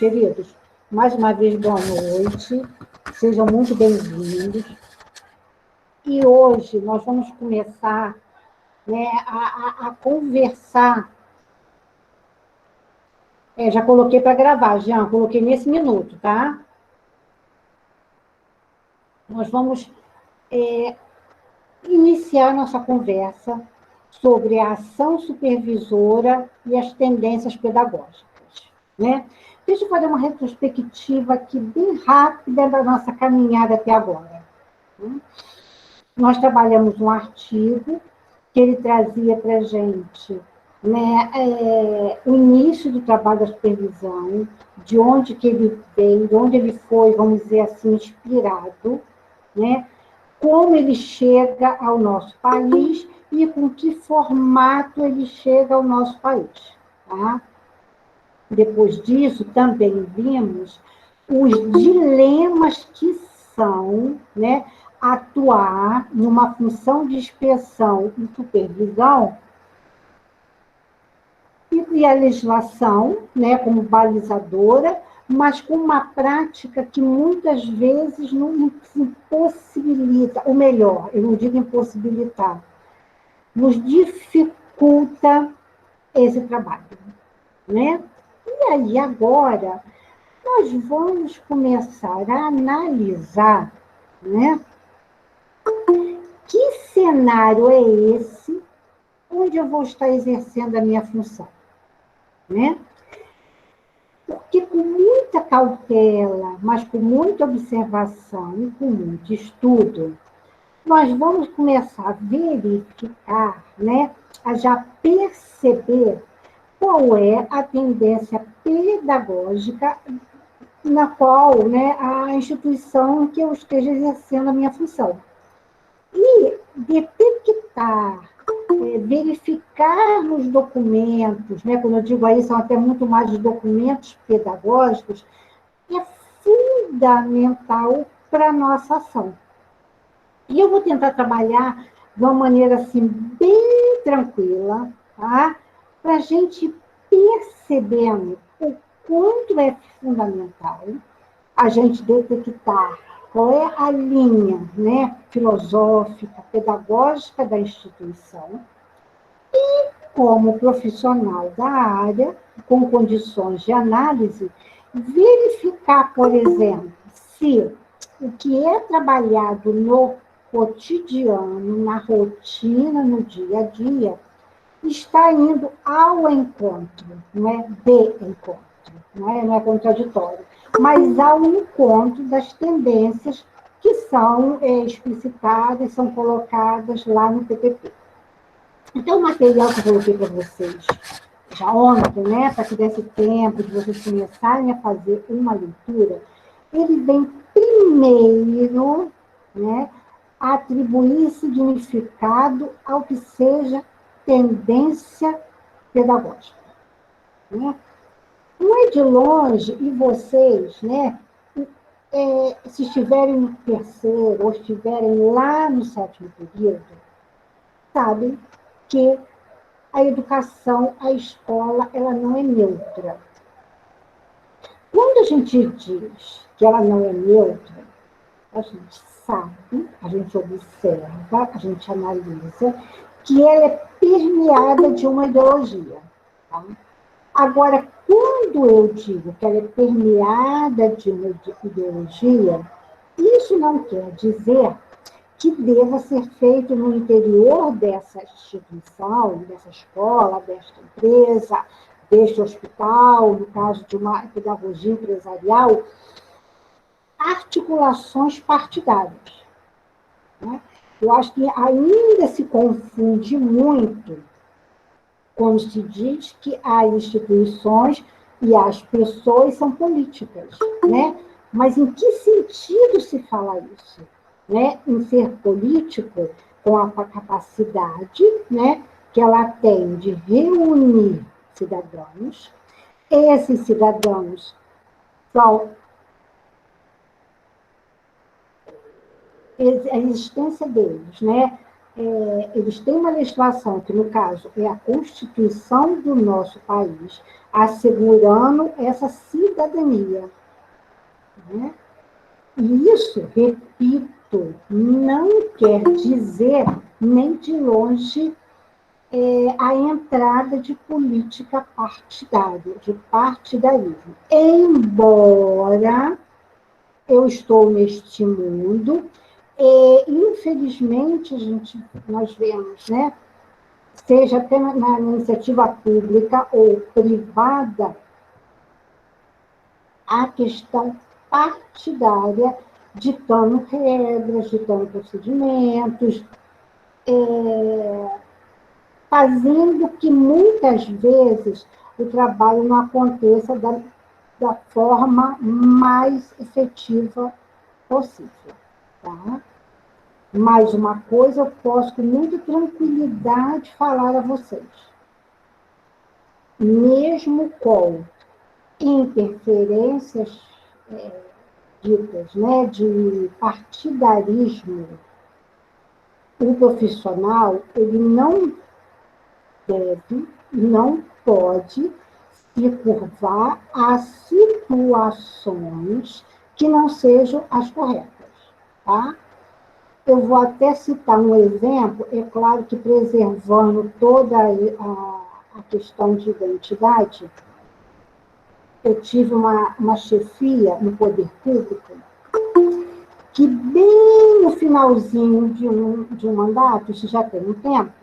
queridos, mais uma vez, boa noite, sejam muito bem-vindos. E hoje nós vamos começar, né, a conversar. Já coloquei para gravar, Jean, coloquei nesse minuto, tá? Nós vamos iniciar nossa conversa sobre a ação supervisora e as tendências pedagógicas, né? Deixa eu fazer uma retrospectiva aqui bem rápida da nossa caminhada até agora. Nós trabalhamos um artigo que ele trazia para a gente, né, o início do trabalho da supervisão, de onde que ele veio, de onde ele foi, vamos dizer assim, inspirado, né? Como ele chega ao nosso país e com que formato ele chega ao nosso país, tá? Depois disso, também vimos os dilemas que são, né, atuar numa função de inspeção e supervisão e a legislação, né, como balizadora, mas com uma prática que muitas vezes não impossibilita, ou melhor, eu não digo impossibilitar, nos dificulta esse trabalho, né? E aí, agora, nós vamos começar a analisar, né, que cenário é esse onde eu vou estar exercendo a minha função, né? Porque com muita cautela, mas com muita observação e com muito estudo, nós vamos começar a verificar, né, a já perceber qual é a tendência pedagógica na qual, né, a instituição que eu esteja exercendo a minha função. E detectar, verificar nos documentos, né, quando eu digo aí, são até muito mais os documentos pedagógicos, é fundamental para a nossa ação. E eu vou tentar trabalhar de uma maneira assim, bem tranquila, tá? Para a gente percebendo o quanto é fundamental a gente detectar qual é a linha, né, filosófica, pedagógica da instituição e, como profissional da área, com condições de análise, verificar, por exemplo, se o que é trabalhado no cotidiano, na rotina, no dia a dia, está indo ao encontro, não é de encontro, não é contraditório, mas ao encontro das tendências que são explicitadas, são colocadas lá no PPP. Então, o material que eu coloquei para vocês já ontem, né, para que desse tempo de vocês começarem a fazer uma leitura, ele vem primeiro, né, atribuir significado ao que seja tendência pedagógica, né? Não é de longe, e vocês, né, se estiverem no terceiro ou estiverem lá no sétimo período, sabem que a educação, a escola, ela não é neutra. Quando a gente diz que ela não é neutra, a gente sabe, a gente observa, a gente analisa que ela é permeada de uma ideologia. Tá? Agora, quando eu digo que ela é permeada de uma ideologia, isso não quer dizer que deva ser feito no interior dessa instituição, dessa escola, desta empresa, deste hospital, no caso de uma pedagogia empresarial, articulações partidárias. Né? Eu acho que ainda se confunde muito quando se diz que as instituições e as pessoas são políticas, né? Mas em que sentido se fala isso? Né? Em ser político com a capacidade, né, que ela tem de reunir cidadãos. Esses cidadãos são a existência deles, né, eles têm uma legislação, que no caso é a Constituição do nosso país, assegurando essa cidadania. Né? E isso, repito, não quer dizer nem de longe a entrada de política partidária, de partidarismo. Embora eu estou neste mundo, infelizmente, nós vemos, né, seja até na iniciativa pública ou privada, a questão partidária ditando regras, ditando procedimentos, fazendo que muitas vezes o trabalho não aconteça da forma mais efetiva possível. Tá? Mais uma coisa, eu posso com muita tranquilidade falar a vocês. Mesmo com interferências ditas, né, de partidarismo, o profissional, ele não deve, não pode se curvar a situações que não sejam as corretas, tá? Eu vou até citar um exemplo, é claro que preservando toda a questão de identidade. Eu tive uma chefia no poder público que bem no finalzinho de um mandato, isso já tem um tempo,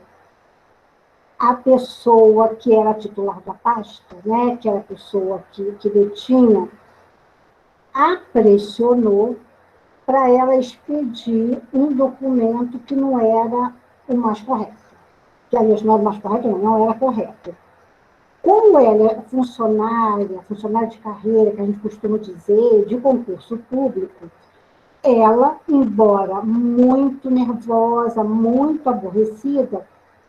a pessoa que era titular da pasta, né, que era a pessoa que detinha, a pressionou para ela expedir um documento que não era o mais correto. Que, aliás, não era o mais correto, não era correto. Como ela é funcionária de carreira, que a gente costuma dizer, de concurso público, ela, embora muito nervosa, muito aborrecida,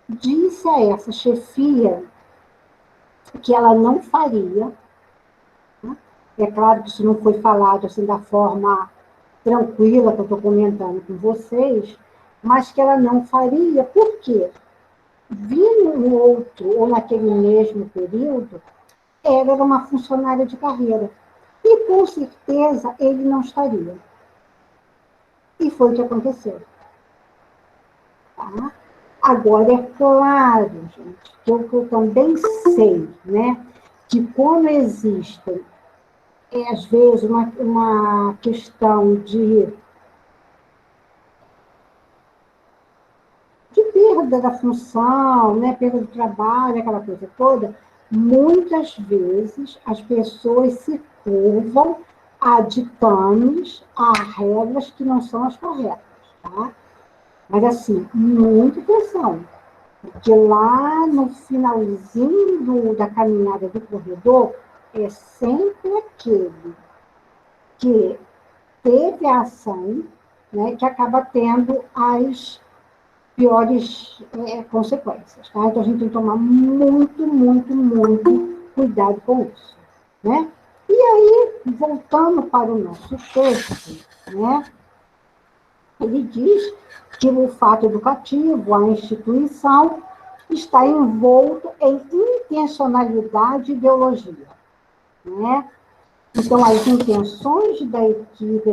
disse a essa chefia que ela não faria. Né? É claro que isso não foi falado assim da forma tranquila que eu estou comentando com vocês, mas que ela não faria. Por quê? Vindo no outro, ou naquele mesmo período, ela era uma funcionária de carreira. E, com certeza, ele não estaria. E foi o que aconteceu. Tá? Agora, é claro, gente, que eu também sei, né, que como existem, às vezes, uma questão de perda da função, né, perda do trabalho, aquela coisa toda, muitas vezes as pessoas se curvam a ditames, a regras que não são as corretas, tá? Mas, assim, muita atenção, porque lá no finalzinho da caminhada do corredor, é sempre aquele que teve a ação, né, que acaba tendo as piores consequências. Tá? Então, a gente tem que tomar muito, muito, muito cuidado com isso. Né? E aí, voltando para o nosso texto, né, ele diz que o fato educativo, a instituição, está envolto em intencionalidade e ideologia. Né? Então, as intenções da equipe,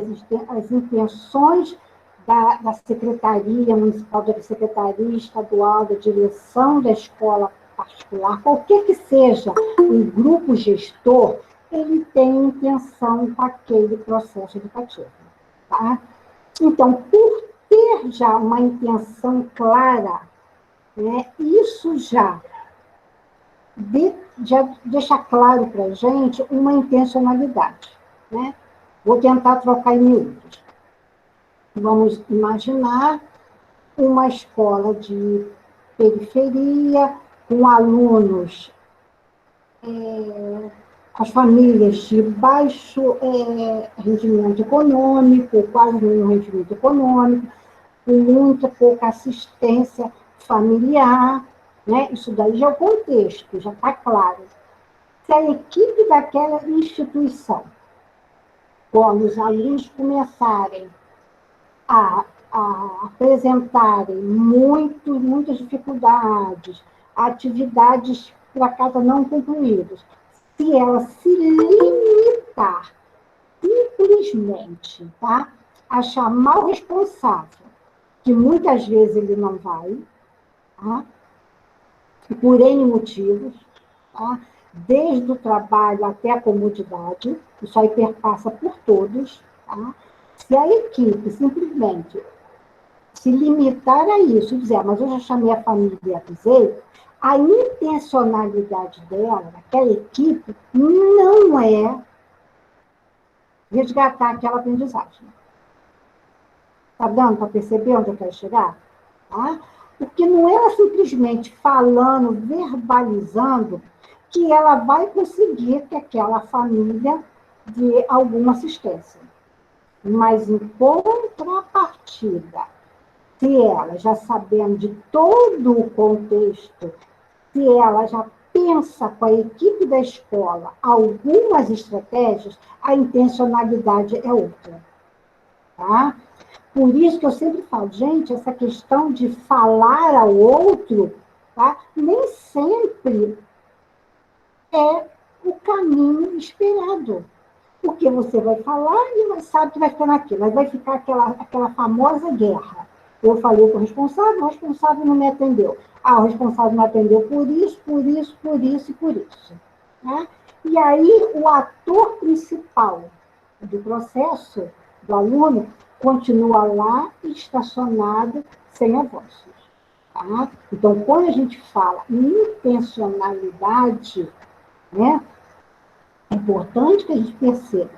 as intenções da Secretaria Municipal, da Secretaria Estadual, da direção da escola particular, qualquer que seja o grupo gestor, ele tem intenção com aquele processo educativo. Tá? Então, por ter já uma intenção clara, né, isso já deixa claro para a gente uma intencionalidade. Né? Vou tentar trocar em miúdos. Vamos imaginar uma escola de periferia, com alunos, as famílias de baixo rendimento econômico, quase nenhum rendimento econômico, com muita pouca assistência familiar, né? Isso daí já é o contexto, já está claro. Se a equipe daquela instituição, quando os alunos começarem a apresentarem muitas dificuldades, atividades para casa não concluídas, se ela se limitar simplesmente, tá, a chamar o responsável, que muitas vezes ele não vai, tá, por N motivos, tá, desde o trabalho até a comodidade, isso aí perpassa por todos, tá? Se a equipe simplesmente se limitar a isso e dizer, mas eu já chamei a família e avisei, a intencionalidade dela, daquela equipe, não é resgatar aquela aprendizagem. Está dando para perceber onde eu quero chegar? Tá? Porque não é ela simplesmente falando, verbalizando, que ela vai conseguir que aquela família dê alguma assistência. Mas, em contrapartida, se ela, já sabendo de todo o contexto, se ela já pensa com a equipe da escola algumas estratégias, a intencionalidade é outra. Tá? Por isso que eu sempre falo, gente, essa questão de falar ao outro, tá? Nem sempre é o caminho esperado. Porque você vai falar e sabe que vai ficar naquilo. Aí vai ficar aquela famosa guerra. Eu falei com o responsável não me atendeu. Ah, o responsável não atendeu por isso, por isso, por isso e por isso. Né? E aí o ator principal do processo, do aluno, continua lá estacionado, sem avanços. Tá? Então, quando a gente fala em intencionalidade, né, é importante que a gente perceba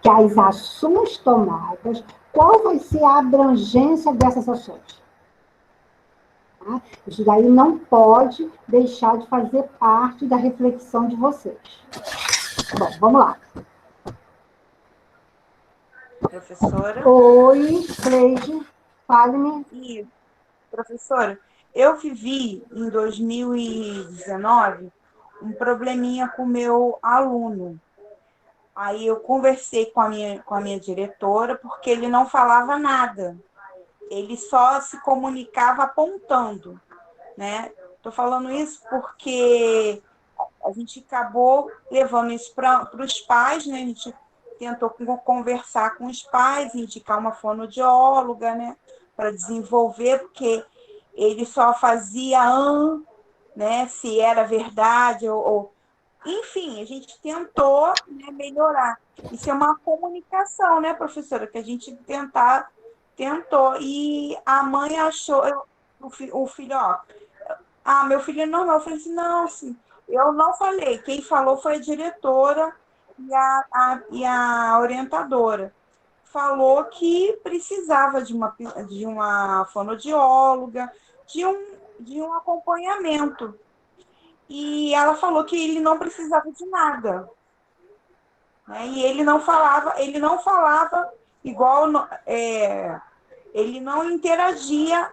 que as ações tomadas, qual vai ser a abrangência dessas ações? Tá? Isso daí não pode deixar de fazer parte da reflexão de vocês. Bom, vamos lá. Professora? Oi, Cleide, fale-me. E, professora, eu vivi em 2019 um probleminha com o meu aluno. Aí eu conversei com a minha diretora, porque ele não falava nada. Ele só se comunicava apontando, né? Estou falando isso porque a gente acabou levando isso para os pais, né? A gente tentou conversar com os pais, indicar uma fonoaudióloga, né? Para desenvolver, porque ele só fazia né? Se era verdade ou... Enfim, a gente tentou, né, melhorar. Isso é uma comunicação, né, professora? Que a gente tentou. E a mãe achou, o filho, ó, meu filho é normal. Eu falei assim, não, assim, eu não falei. Quem falou foi a diretora e a orientadora. Falou que precisava de uma fonoaudióloga, de um acompanhamento. E ela falou que ele não precisava de nada. Né? E ele não falava igual, ele não interagia,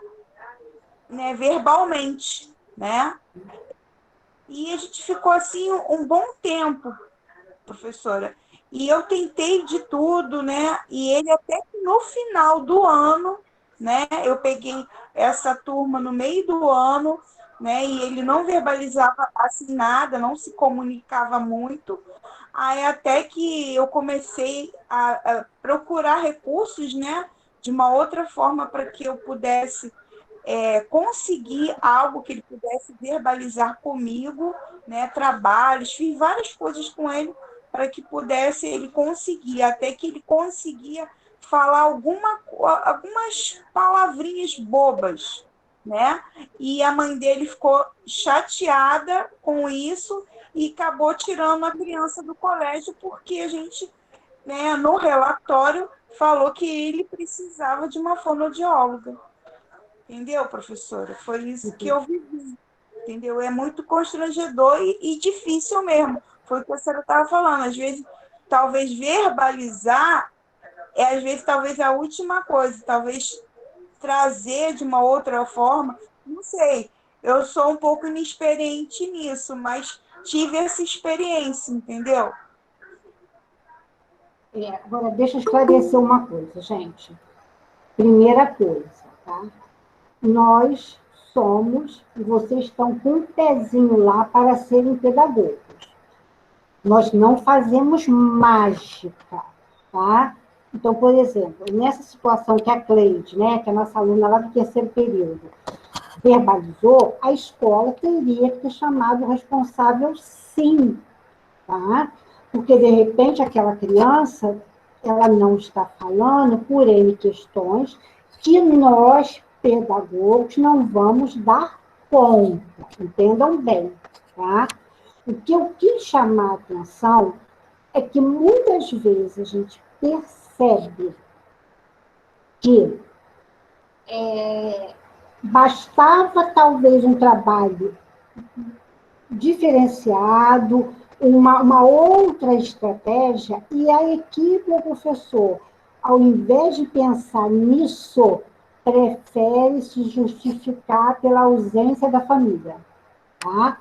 né, verbalmente, né? E a gente ficou assim um bom tempo, professora. E eu tentei de tudo, né? E ele até que no final do ano, né? Eu peguei essa turma no meio do ano, né? E ele não verbalizava assim nada, não se comunicava muito. Aí até que eu comecei a procurar recursos, né? De uma outra forma para que eu pudesse conseguir algo que ele pudesse verbalizar comigo, né, trabalhos, fiz várias coisas com ele para que pudesse ele conseguir, até que ele conseguia falar algumas palavrinhas bobas, né? E a mãe dele ficou chateada com isso e acabou tirando a criança do colégio porque a gente, né, no relatório falou que ele precisava de uma fonoaudióloga. Entendeu, professora? Foi isso que eu vivi. Entendeu? É muito constrangedor e difícil mesmo. Foi o que a senhora estava falando. Às vezes, talvez verbalizar às vezes, talvez a última coisa. Talvez trazer de uma outra forma. Não sei. Eu sou um pouco inexperiente nisso, mas tive essa experiência, entendeu? Agora, deixa eu esclarecer uma coisa, gente. Primeira coisa, tá? Nós somos, e vocês estão com um pezinho lá para serem pedagogos. Nós não fazemos mágica, tá? Então, por exemplo, nessa situação que a Cleide, né, que é a nossa aluna lá do terceiro período, verbalizou, a escola teria que ter chamado o responsável, sim, tá? Porque, de repente, aquela criança, ela não está falando por N questões que nós, pedagogos, não vamos dar conta. Entendam bem, tá? O que eu quis chamar a atenção é que muitas vezes a gente percebe que bastava talvez um trabalho diferenciado, uma outra estratégia, e a equipe, o professor, ao invés de pensar nisso, prefere se justificar pela ausência da família. Tá?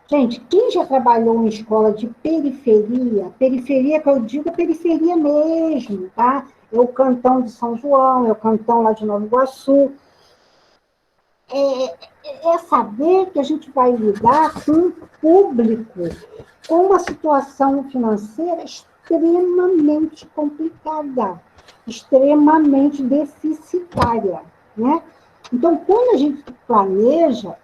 Gente, quem já trabalhou em escola de periferia, periferia que eu digo periferia mesmo, tá? É o Cantão de São João, é o Cantão lá de Nova Iguaçu, é saber que a gente vai lidar com um público com uma situação financeira extremamente complicada, extremamente deficitária, né? Então, quando a gente planeja,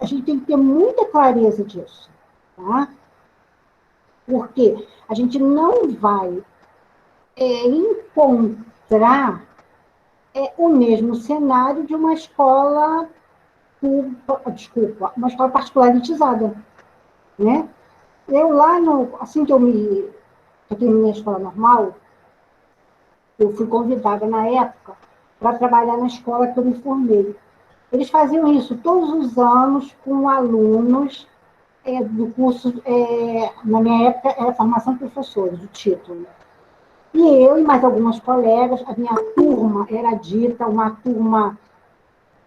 a gente tem que ter muita clareza disso, tá? Porque a gente não vai encontrar o mesmo cenário de uma escola uma escola particularizada, né? Eu lá, assim que eu terminei a escola normal, eu fui convidada na época para trabalhar na escola que eu me formei. Eles faziam isso todos os anos com alunos do curso, na minha época, era formação de professores, o título. E eu e mais algumas colegas, a minha turma era dita uma turma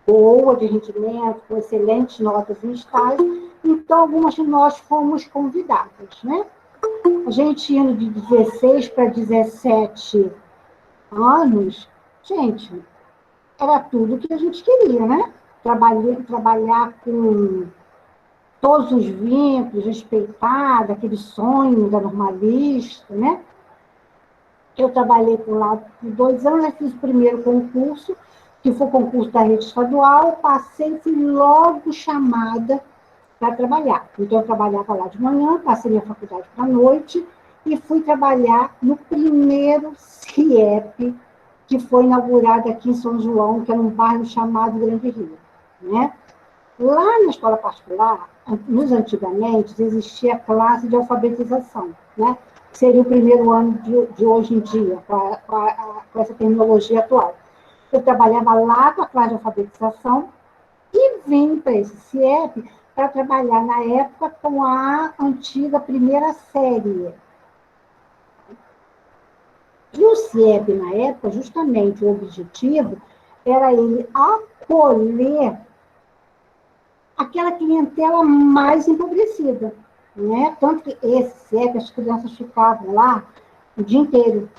boa de rendimento, com excelentes notas em estágio, então algumas de nós fomos convidadas, né? A gente indo de 16 para 17 anos, gente, era tudo que a gente queria, né? Trabalhar com todos os vínculos, respeitar aquele sonho da normalista, né? Eu trabalhei por lá por 2 anos, eu fiz o primeiro concurso, que foi o concurso da rede estadual, passei e fui logo chamada para trabalhar. Então, eu trabalhava lá de manhã, passei minha faculdade para a noite e fui trabalhar no primeiro CIEP, que foi inaugurado aqui em São João, que é num bairro chamado Grande Rio, né? Lá na escola particular, nos antigamente, existia a classe de alfabetização, né? Que seria o primeiro ano de hoje em dia, com essa terminologia atual. Eu trabalhava lá com a classe de alfabetização e vim para esse CIEP para trabalhar, na época, com a antiga primeira série. E o CIEP, na época, justamente o objetivo era ele acolher aquela clientela mais empobrecida, né? Tanto que esse CIEP, as crianças ficavam lá o dia inteiro.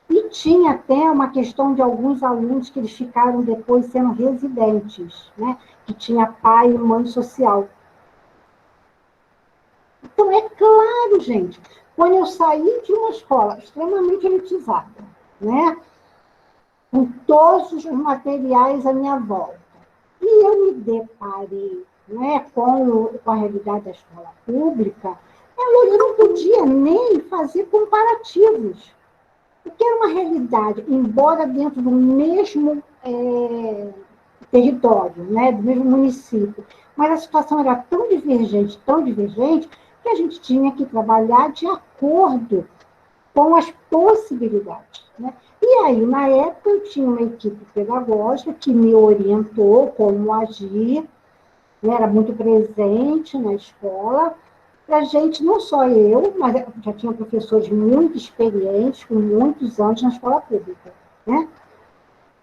E tinha até uma questão de alguns alunos que eles ficaram depois sendo residentes, né? Que tinha pai e mãe social. Então, é claro, gente, quando eu saí de uma escola extremamente elitizada, né? Com todos os materiais à minha volta, e eu me deparei, né, com a realidade da escola pública, eu não podia nem fazer comparativos. Porque era uma realidade, embora dentro do mesmo território, né, do mesmo município, mas a situação era tão divergente, que a gente tinha que trabalhar de acordo com as possibilidades. Né? E aí, na época, eu tinha uma equipe pedagógica que me orientou como agir, né, era muito presente na escola, para a gente, não só eu, mas já tinha professores muito experientes, com muitos anos na escola pública. Né?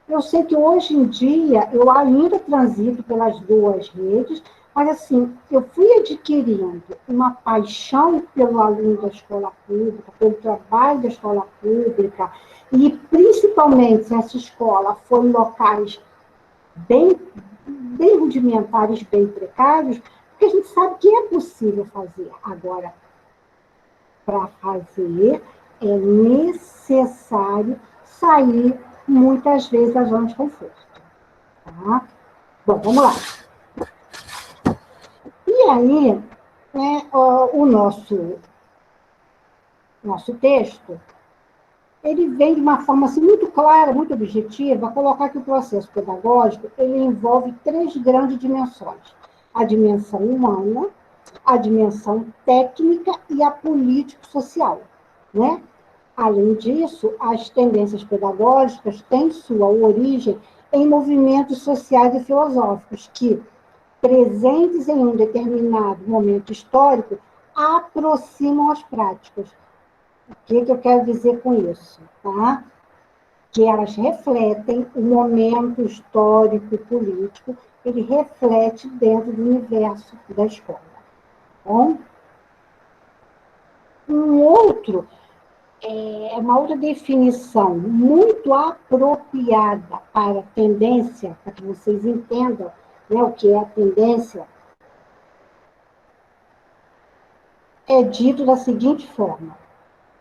Eu sei que hoje em dia eu ainda transito pelas duas redes, Mas, assim, eu fui adquirindo uma paixão pelo aluno da escola pública, pelo trabalho da escola pública, e, principalmente, se essa escola for em locais bem, bem rudimentares, bem precários, porque a gente sabe que é possível fazer. Agora, para fazer, é necessário sair, muitas vezes, da zona de conforto. Tá? Bom, vamos lá. E aí, né, o nosso texto, ele vem de uma forma assim, muito clara, muito objetiva, colocar que o processo pedagógico ele envolve três grandes dimensões. A dimensão humana, a dimensão técnica e a político-social. Né? Além disso, as tendências pedagógicas têm sua origem em movimentos sociais e filosóficos que, presentes em um determinado momento histórico, aproximam as práticas. O que eu quero dizer com isso? Tá? Que elas refletem o momento histórico e político, ele reflete dentro do universo da escola. Bom, uma outra definição muito apropriada para a tendência, para que vocês entendam, né, o que é a tendência, é dito da seguinte forma: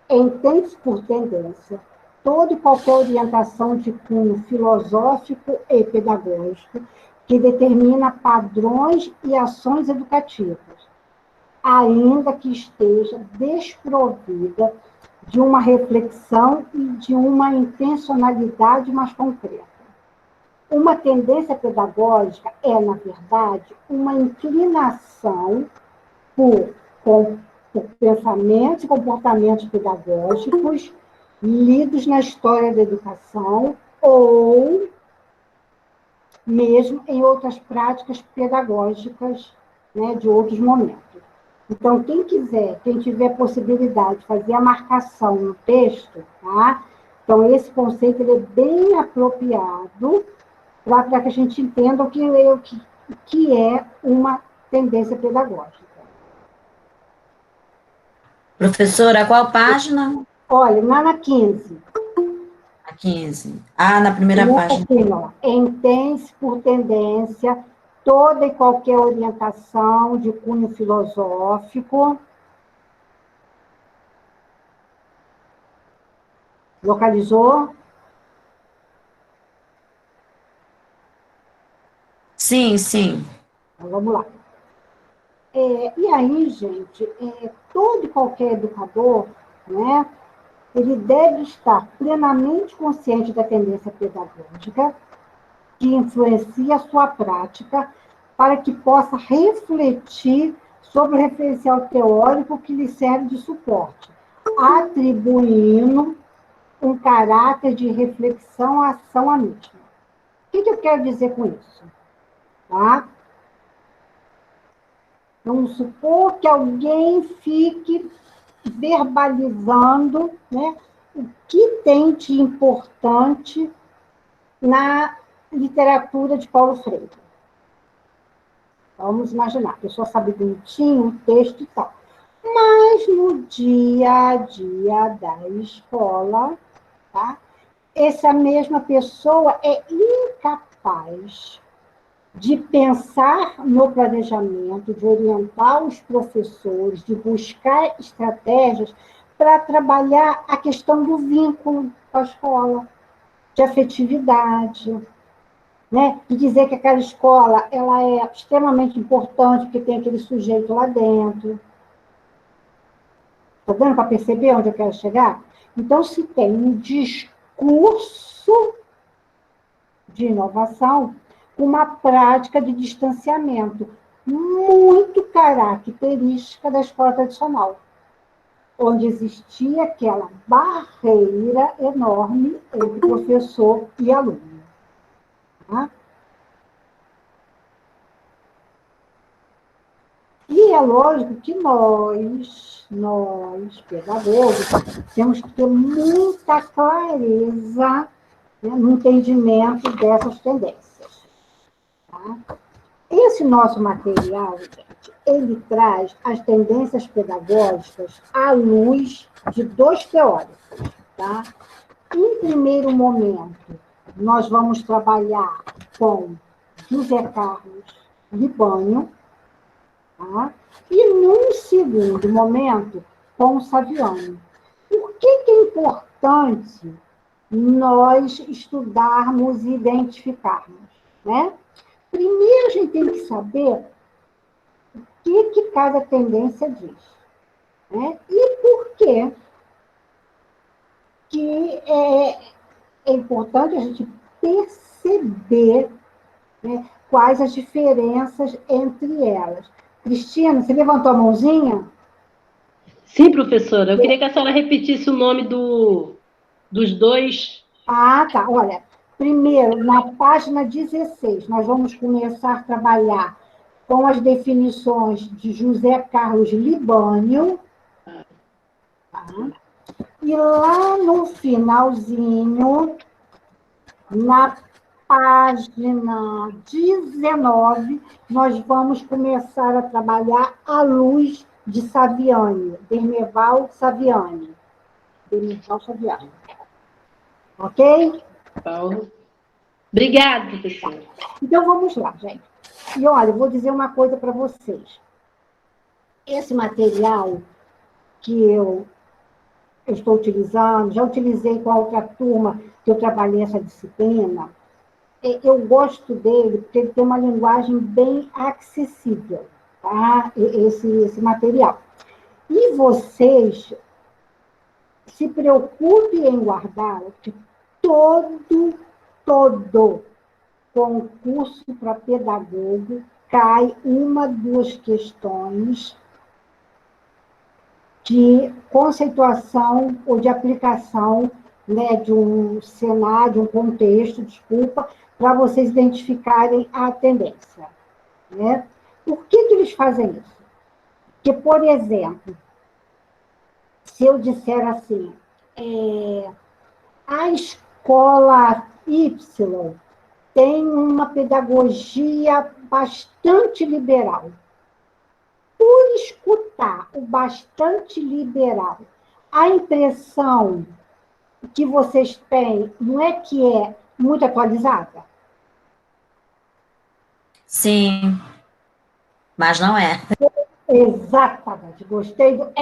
entende-se por tendência toda e qualquer orientação de cunho filosófico e pedagógico que determina padrões e ações educativas, ainda que esteja desprovida de uma reflexão e de uma intencionalidade mais concreta. Uma tendência pedagógica é, na verdade, uma inclinação por pensamentos e comportamentos pedagógicos lidos na história da educação ou mesmo em outras práticas pedagógicas, né, de outros momentos. Então, quem quiser, quem tiver possibilidade de fazer a marcação no texto, tá? Então, esse conceito ele é bem apropriado para que a gente entenda o que é uma tendência pedagógica. Professora, qual página? Olha, na 15. A 15. Ah, na primeira página. Assim, ó, entende-se por tendência toda e qualquer orientação de cunho filosófico. Localizou? Sim, sim. Então, vamos lá. E aí, gente, todo e qualquer educador, né, ele deve estar plenamente consciente da tendência pedagógica que influencia a sua prática para que possa refletir sobre o referencial teórico que lhe serve de suporte, atribuindo um caráter de reflexão à ação à mesma. O que eu quero dizer com isso? Tá? Vamos supor que alguém fique verbalizando, né, o que tem de importante na literatura de Paulo Freire. Vamos imaginar, a pessoa sabe bonitinho o texto e tal. Mas no dia a dia da escola, tá, essa mesma pessoa é incapaz de pensar no planejamento, de orientar os professores, de buscar estratégias para trabalhar a questão do vínculo com a escola, de afetividade, né? De dizer que aquela escola ela é extremamente importante porque tem aquele sujeito lá dentro. Está dando para perceber onde eu quero chegar? Então, se tem um discurso de inovação, uma prática de distanciamento muito característica da escola tradicional, onde existia aquela barreira enorme entre professor e aluno. Tá? E é lógico que nós, pedagogos, temos que ter muita clareza, né, no entendimento dessas tendências. Tá? esse nosso material, gente, ele traz as tendências pedagógicas à luz de 2 teóricos, tá? Em primeiro momento, nós vamos trabalhar com José Carlos Libânio, tá? E num segundo momento, com Saviano. Por que é importante nós estudarmos e identificarmos, né? Primeiro, a gente tem que saber o que cada tendência diz, né? E por que é importante a gente perceber, né, quais as diferenças entre elas. Cristina, você levantou a mãozinha? Sim, professora. Eu queria que a senhora repetisse o nome dos dois. Ah, tá. Olha, primeiro, na página 16, nós vamos começar a trabalhar com as definições de José Carlos Libânio. Tá? E lá no finalzinho, na página 19, nós vamos começar a trabalhar à luz de Saviani, Dermeval Saviani. Dermeval Saviani. Ok? Paulo. Obrigada, professora. Então, vamos lá, gente. E, olha, eu vou dizer uma coisa para vocês. Esse material que eu estou utilizando, já utilizei com a outra turma que eu trabalhei essa disciplina, eu gosto dele porque ele tem uma linguagem bem acessível, tá? Esse material. E vocês se preocupem em guardá-lo, que todo concurso para pedagogo cai 1, 2 questões de conceituação ou de aplicação, né, de um cenário, de um contexto, desculpa, para vocês identificarem a tendência. Né? Por que eles fazem isso? Porque, por exemplo, se eu disser assim, a escola Y tem uma pedagogia bastante liberal. Por escutar o bastante liberal, a impressão que vocês têm não é que é muito atualizada? Sim, mas não é. Exatamente, gostei do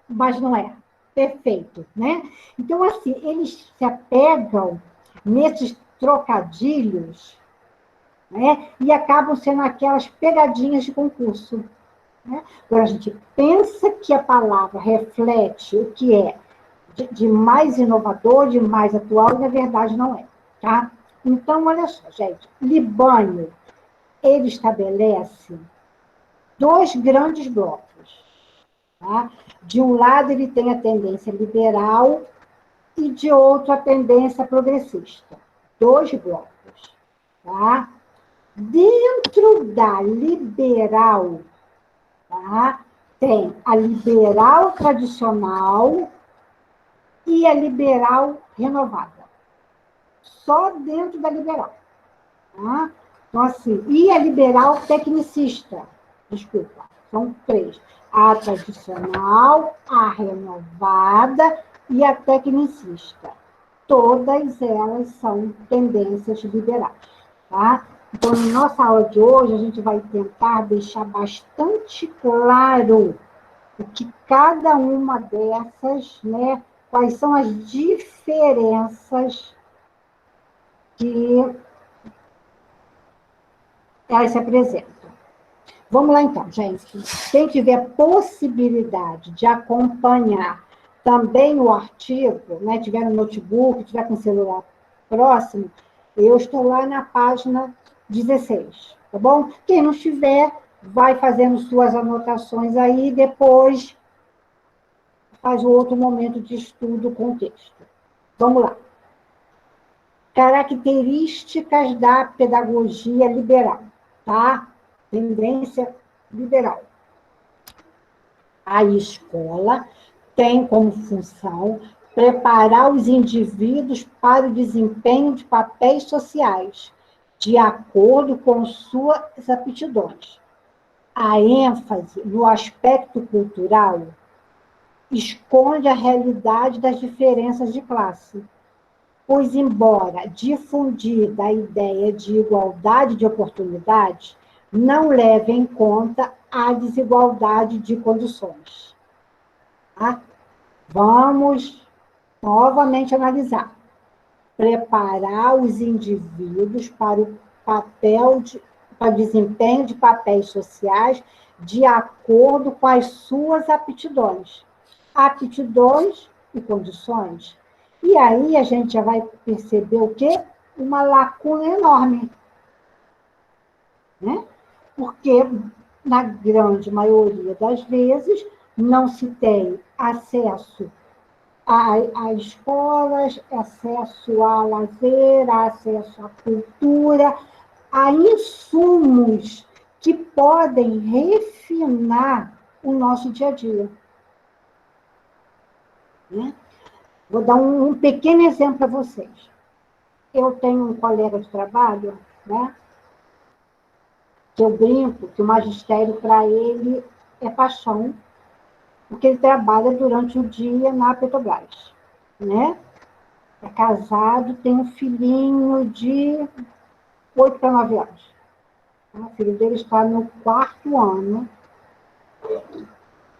mas não é. Perfeito, né? Então, assim, eles se apegam nesses trocadilhos, né? E acabam sendo aquelas pegadinhas de concurso. Né? Quando a gente pensa que a palavra reflete o que é de mais inovador, de mais atual, e na verdade não é. Tá? Então, olha só, gente, Libânio, ele estabelece 2 grandes blocos. Tá? De um lado, ele tem a tendência liberal e de outro, a tendência progressista. 2 blocos. Tá? Dentro da liberal, tá? Tem a liberal tradicional e a liberal renovada. Só dentro da liberal. Tá? Então, assim, e a liberal tecnicista. Desculpa, são 3. A tradicional, a renovada e a tecnicista. Todas elas são tendências liberais. Tá? Então, na nossa aula de hoje, a gente vai tentar deixar bastante claro o que cada uma dessas, né, quais são as diferenças que elas se apresentam. Vamos lá, então, gente. Quem tiver possibilidade de acompanhar também o artigo, né, tiver no notebook, tiver com o celular próximo, eu estou lá na página 16, tá bom? Quem não estiver, vai fazendo suas anotações aí, depois faz o outro momento de estudo com o texto. Vamos lá. Características da pedagogia liberal, tá? Tendência liberal. A escola tem como função preparar os indivíduos para o desempenho de papéis sociais, de acordo com suas aptidões. A ênfase no aspecto cultural esconde a realidade das diferenças de classe, pois, embora difundida a ideia de igualdade de oportunidades, não leva em conta a desigualdade de condições. Tá? Vamos novamente analisar. Preparar os indivíduos para o para o desempenho de papéis sociais de acordo com as suas aptidões. Aptidões e condições. E aí a gente já vai perceber o quê? Uma lacuna enorme. Né? Porque, na grande maioria das vezes, não se tem acesso a escolas, acesso a lazer, acesso à cultura, a insumos que podem refinar o nosso dia a dia. Né? Vou dar um pequeno exemplo para vocês. Eu tenho um colega de trabalho, né, que eu brinco que o magistério para ele é paixão, porque ele trabalha durante o dia na Petrobras. Né? É casado, tem um filhinho de 8 para 9 anos. O filho dele está no 4º ano.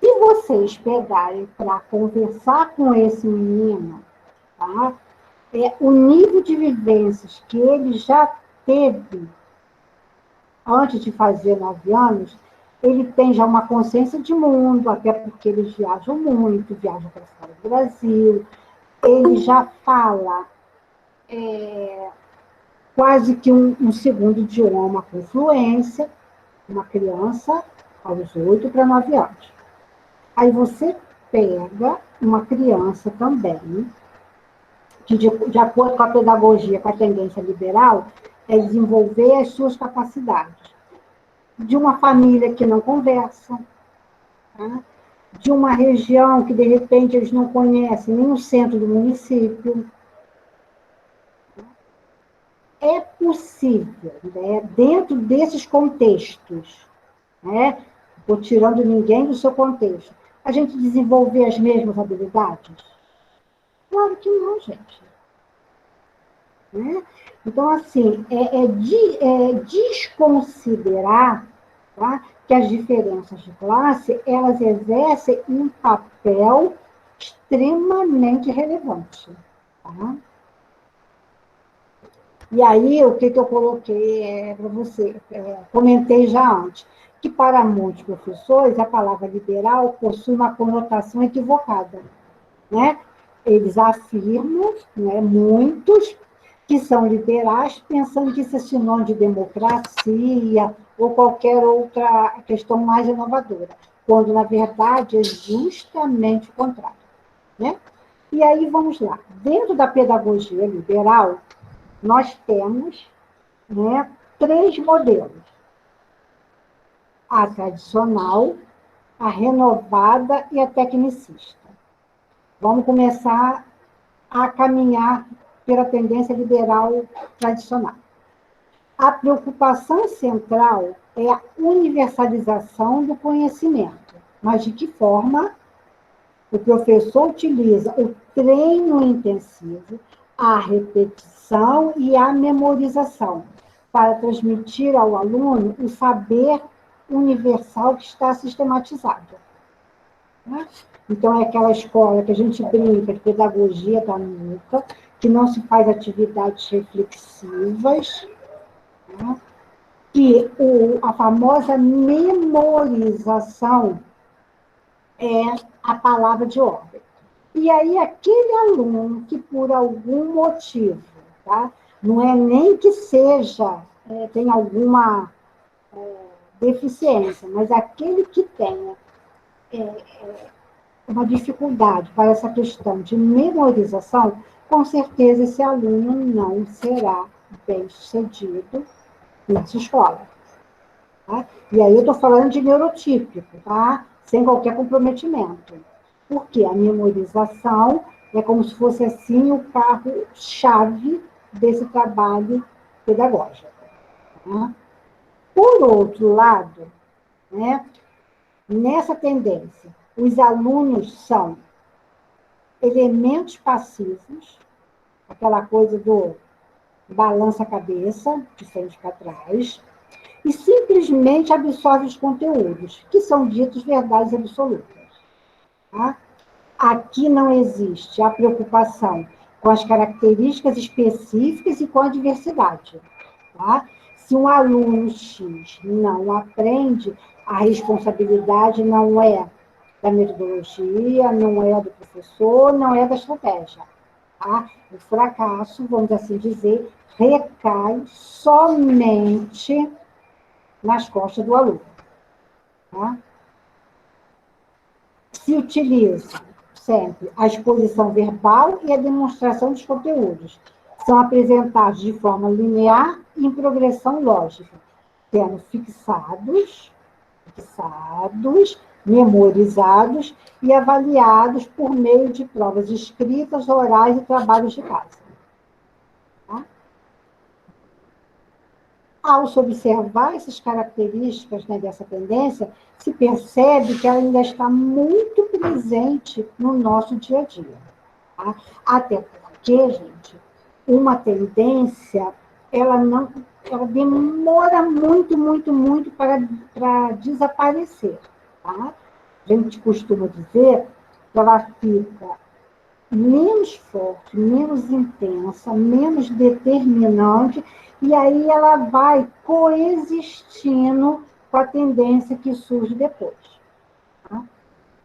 Se vocês pegarem para conversar com esse menino, tá? O nível de vivências que ele já teve antes de fazer 9 anos, ele tem já uma consciência de mundo, até porque eles viajam muito, viajam para fora do Brasil, ele já fala quase que um segundo idioma com fluência, uma criança aos 8 para 9 anos. Aí você pega uma criança também, que de acordo com a pedagogia, com a tendência liberal, é desenvolver as suas capacidades. De uma família que não conversa, tá? De uma região que, de repente, eles não conhecem nem o centro do município. É possível, né, dentro desses contextos, né, estou tirando ninguém do seu contexto, a gente desenvolver as mesmas habilidades? Claro que não, gente. Né? Então, assim, desconsiderar, tá, que as diferenças de classe, elas exercem um papel extremamente relevante. Tá? E aí, o que eu coloquei para você? Comentei já antes, que para muitos professores, a palavra liberal possui uma conotação equivocada. Né? Eles afirmam, né, muitos, que são liberais, pensando que isso é sinônimo de democracia ou qualquer outra questão mais inovadora, quando, na verdade, é justamente o contrário. Né? E aí, vamos lá. Dentro da pedagogia liberal, nós temos, né, 3 modelos. A tradicional, a renovada e a tecnicista. Vamos começar a caminhar pela tendência liberal tradicional. A preocupação central é a universalização do conhecimento. Mas de que forma? O professor utiliza o treino intensivo, a repetição e a memorização, para transmitir ao aluno o saber universal que está sistematizado. Né? Então, é aquela escola que a gente brinca de pedagogia da nuca, que não se faz atividades reflexivas, né? Que a famosa memorização é a palavra de ordem. E aí, aquele aluno que, por algum motivo, tá? Não é nem que seja, tem alguma deficiência, mas aquele que tenha uma dificuldade para essa questão de memorização, com certeza esse aluno não será bem-sucedido nessa escola. Tá? E aí eu estou falando de neurotípico, tá? Sem qualquer comprometimento. Porque a memorização é como se fosse assim o carro-chave desse trabalho pedagógico. Tá? Por outro lado, né, nessa tendência, os alunos são elementos passivos, aquela coisa do balança a cabeça, de frente para trás, e simplesmente absorve os conteúdos, que são ditos verdades absolutas. Tá? Aqui não existe a preocupação com as características específicas e com a diversidade. Tá? Se um aluno X não aprende, a responsabilidade não é da metodologia, não é do professor, não é da estratégia. Tá? O fracasso, vamos assim dizer, recai somente nas costas do aluno. Tá? Se utiliza sempre a exposição verbal e a demonstração dos conteúdos. São apresentados de forma linear e em progressão lógica, sendo fixados, memorizados e avaliados por meio de provas escritas, orais e trabalhos de casa. Tá? Ao se observar essas características, né, dessa tendência, se percebe que ela ainda está muito presente no nosso dia a dia. Tá? Até porque, gente, uma tendência, ela demora muito, muito, muito para desaparecer. Tá? A gente costuma dizer que ela fica menos forte, menos intensa, menos determinante, e aí ela vai coexistindo com a tendência que surge depois. Tá?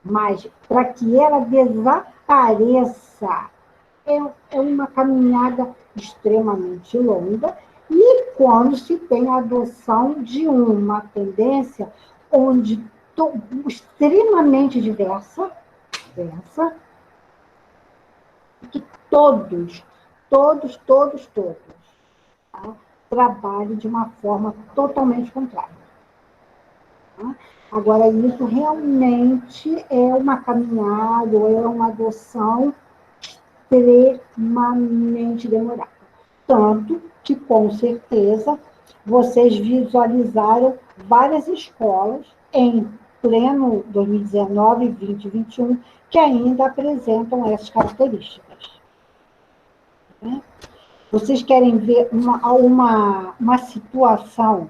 Mas, para que ela desapareça, é uma caminhada extremamente longa, e quando se tem a adoção de uma tendência onde extremamente diversa, que todos, tá? Trabalhem de uma forma totalmente contrária. Tá? Agora, isso realmente é uma caminhada, ou é uma adoção extremamente demorada. Tanto que, com certeza, vocês visualizaram várias escolas em pleno 2019, 20, 21, que ainda apresentam essas características. Né? Vocês querem ver uma situação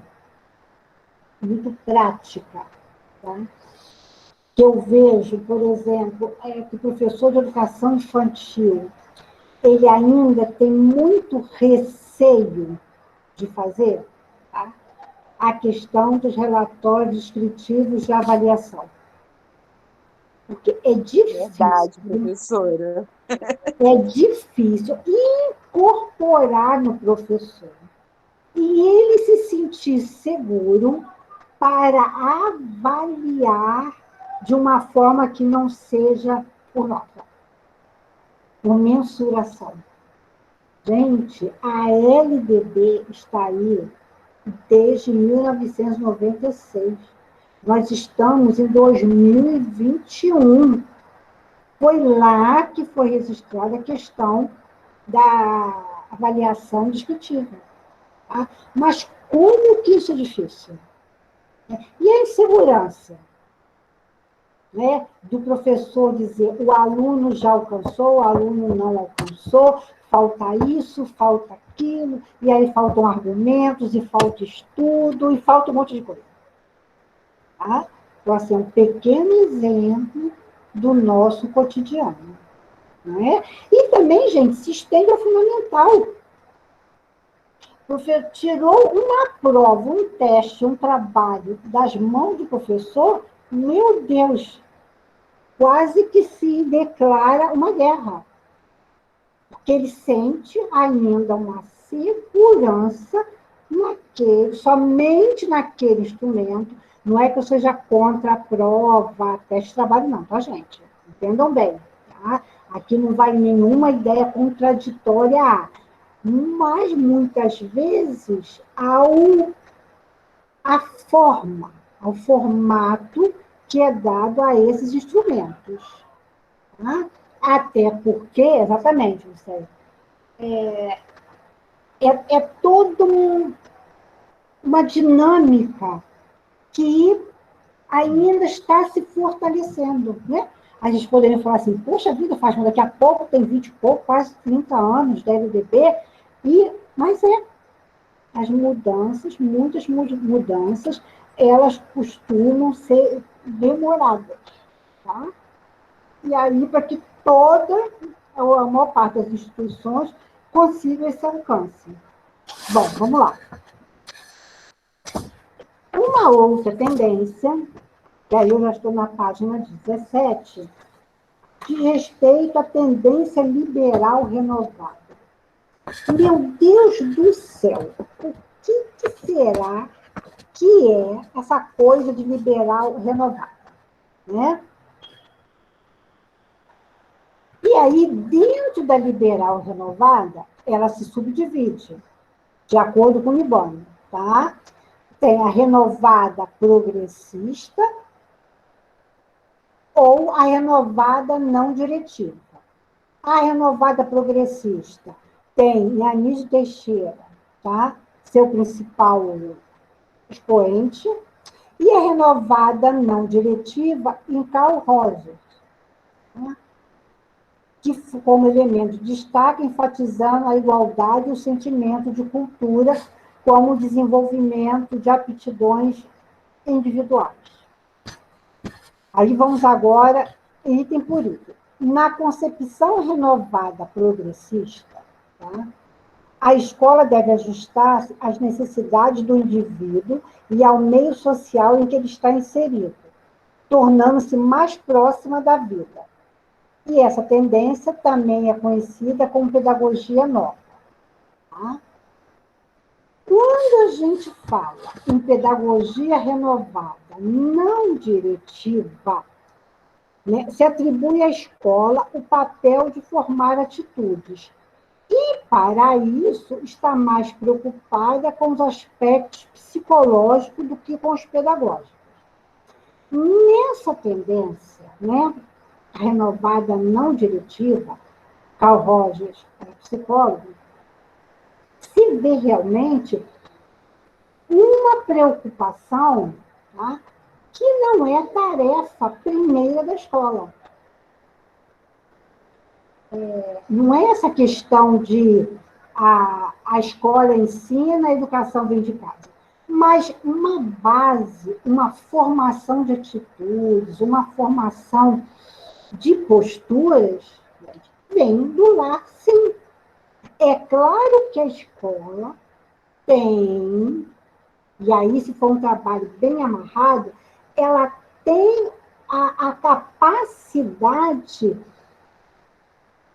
muito prática, tá? Que eu vejo, por exemplo, que o professor de educação infantil, ele ainda tem muito receio de fazer, tá? A questão dos relatórios descritivos de avaliação. Porque é difícil. Verdade, professora. É difícil incorporar no professor e ele se sentir seguro para avaliar de uma forma que não seja por nota, por mensuração. Gente, a LDB está aí desde 1996. Nós estamos em 2021. Foi lá que foi registrada a questão da avaliação descritiva. Tá? Mas como que isso é difícil? E a insegurança, né, do professor dizer o aluno já alcançou, o aluno não alcançou, falta isso, falta aquilo, e aí faltam argumentos, e falta estudo, e falta um monte de coisa. Tá? Então, assim, é um pequeno exemplo do nosso cotidiano. Não é? E também, gente, se estende ao fundamental. Você tirou uma prova, um teste, um trabalho das mãos do professor, meu Deus, quase que se declara uma guerra. Porque ele sente ainda uma segurança somente naquele instrumento. Não é que eu seja contra a prova, teste de trabalho, não, tá, gente? Entendam bem, tá? Aqui não vai nenhuma ideia contraditória, mas muitas vezes a forma, ao formato que é dado a esses instrumentos. Tá? Até porque, exatamente, é todo uma dinâmica que ainda está se fortalecendo, né? A gente poderia falar assim, poxa vida, Fátima, daqui a pouco tem 20 e pouco, quase 30 anos da LDB, mas as mudanças, muitas mudanças, elas costumam ser demoradas, tá? E aí, para que a maior parte das instituições consiga esse alcance. Bom, vamos lá. Uma outra tendência, e aí eu já estou na página 17, diz respeito à tendência liberal renovada. Meu Deus do céu, o que será que é essa coisa de liberal renovada? Né? E aí, dentro da liberal renovada, ela se subdivide, de acordo com o Libório, tá? Tem a renovada progressista ou a renovada não diretiva. A renovada progressista tem Anísio Teixeira, tá? Seu principal expoente, e a renovada não diretiva em Carl Rogers, né? Que, como elemento de destaque, enfatizando a igualdade e o sentimento de cultura como o desenvolvimento de aptidões individuais. Aí vamos agora, item por item. Na concepção renovada progressista, tá? A escola deve ajustar-se às necessidades do indivíduo e ao meio social em que ele está inserido, tornando-se mais próxima da vida. E essa tendência também é conhecida como pedagogia nova. Tá? Quando a gente fala em pedagogia renovada, não diretiva, né, se atribui à escola o papel de formar atitudes. E, para isso, está mais preocupada com os aspectos psicológicos do que com os pedagógicos. Nessa tendência, né, renovada não diretiva, Carl Rogers, psicólogo, se vê realmente uma preocupação, tá, que não é tarefa primeira da escola. Não é essa questão de a escola ensina, a educação vem de casa. Mas uma base, uma formação de atitudes, uma formação de posturas, vem do lar, sim. É claro que a escola tem, e aí se for um trabalho bem amarrado, ela tem a capacidade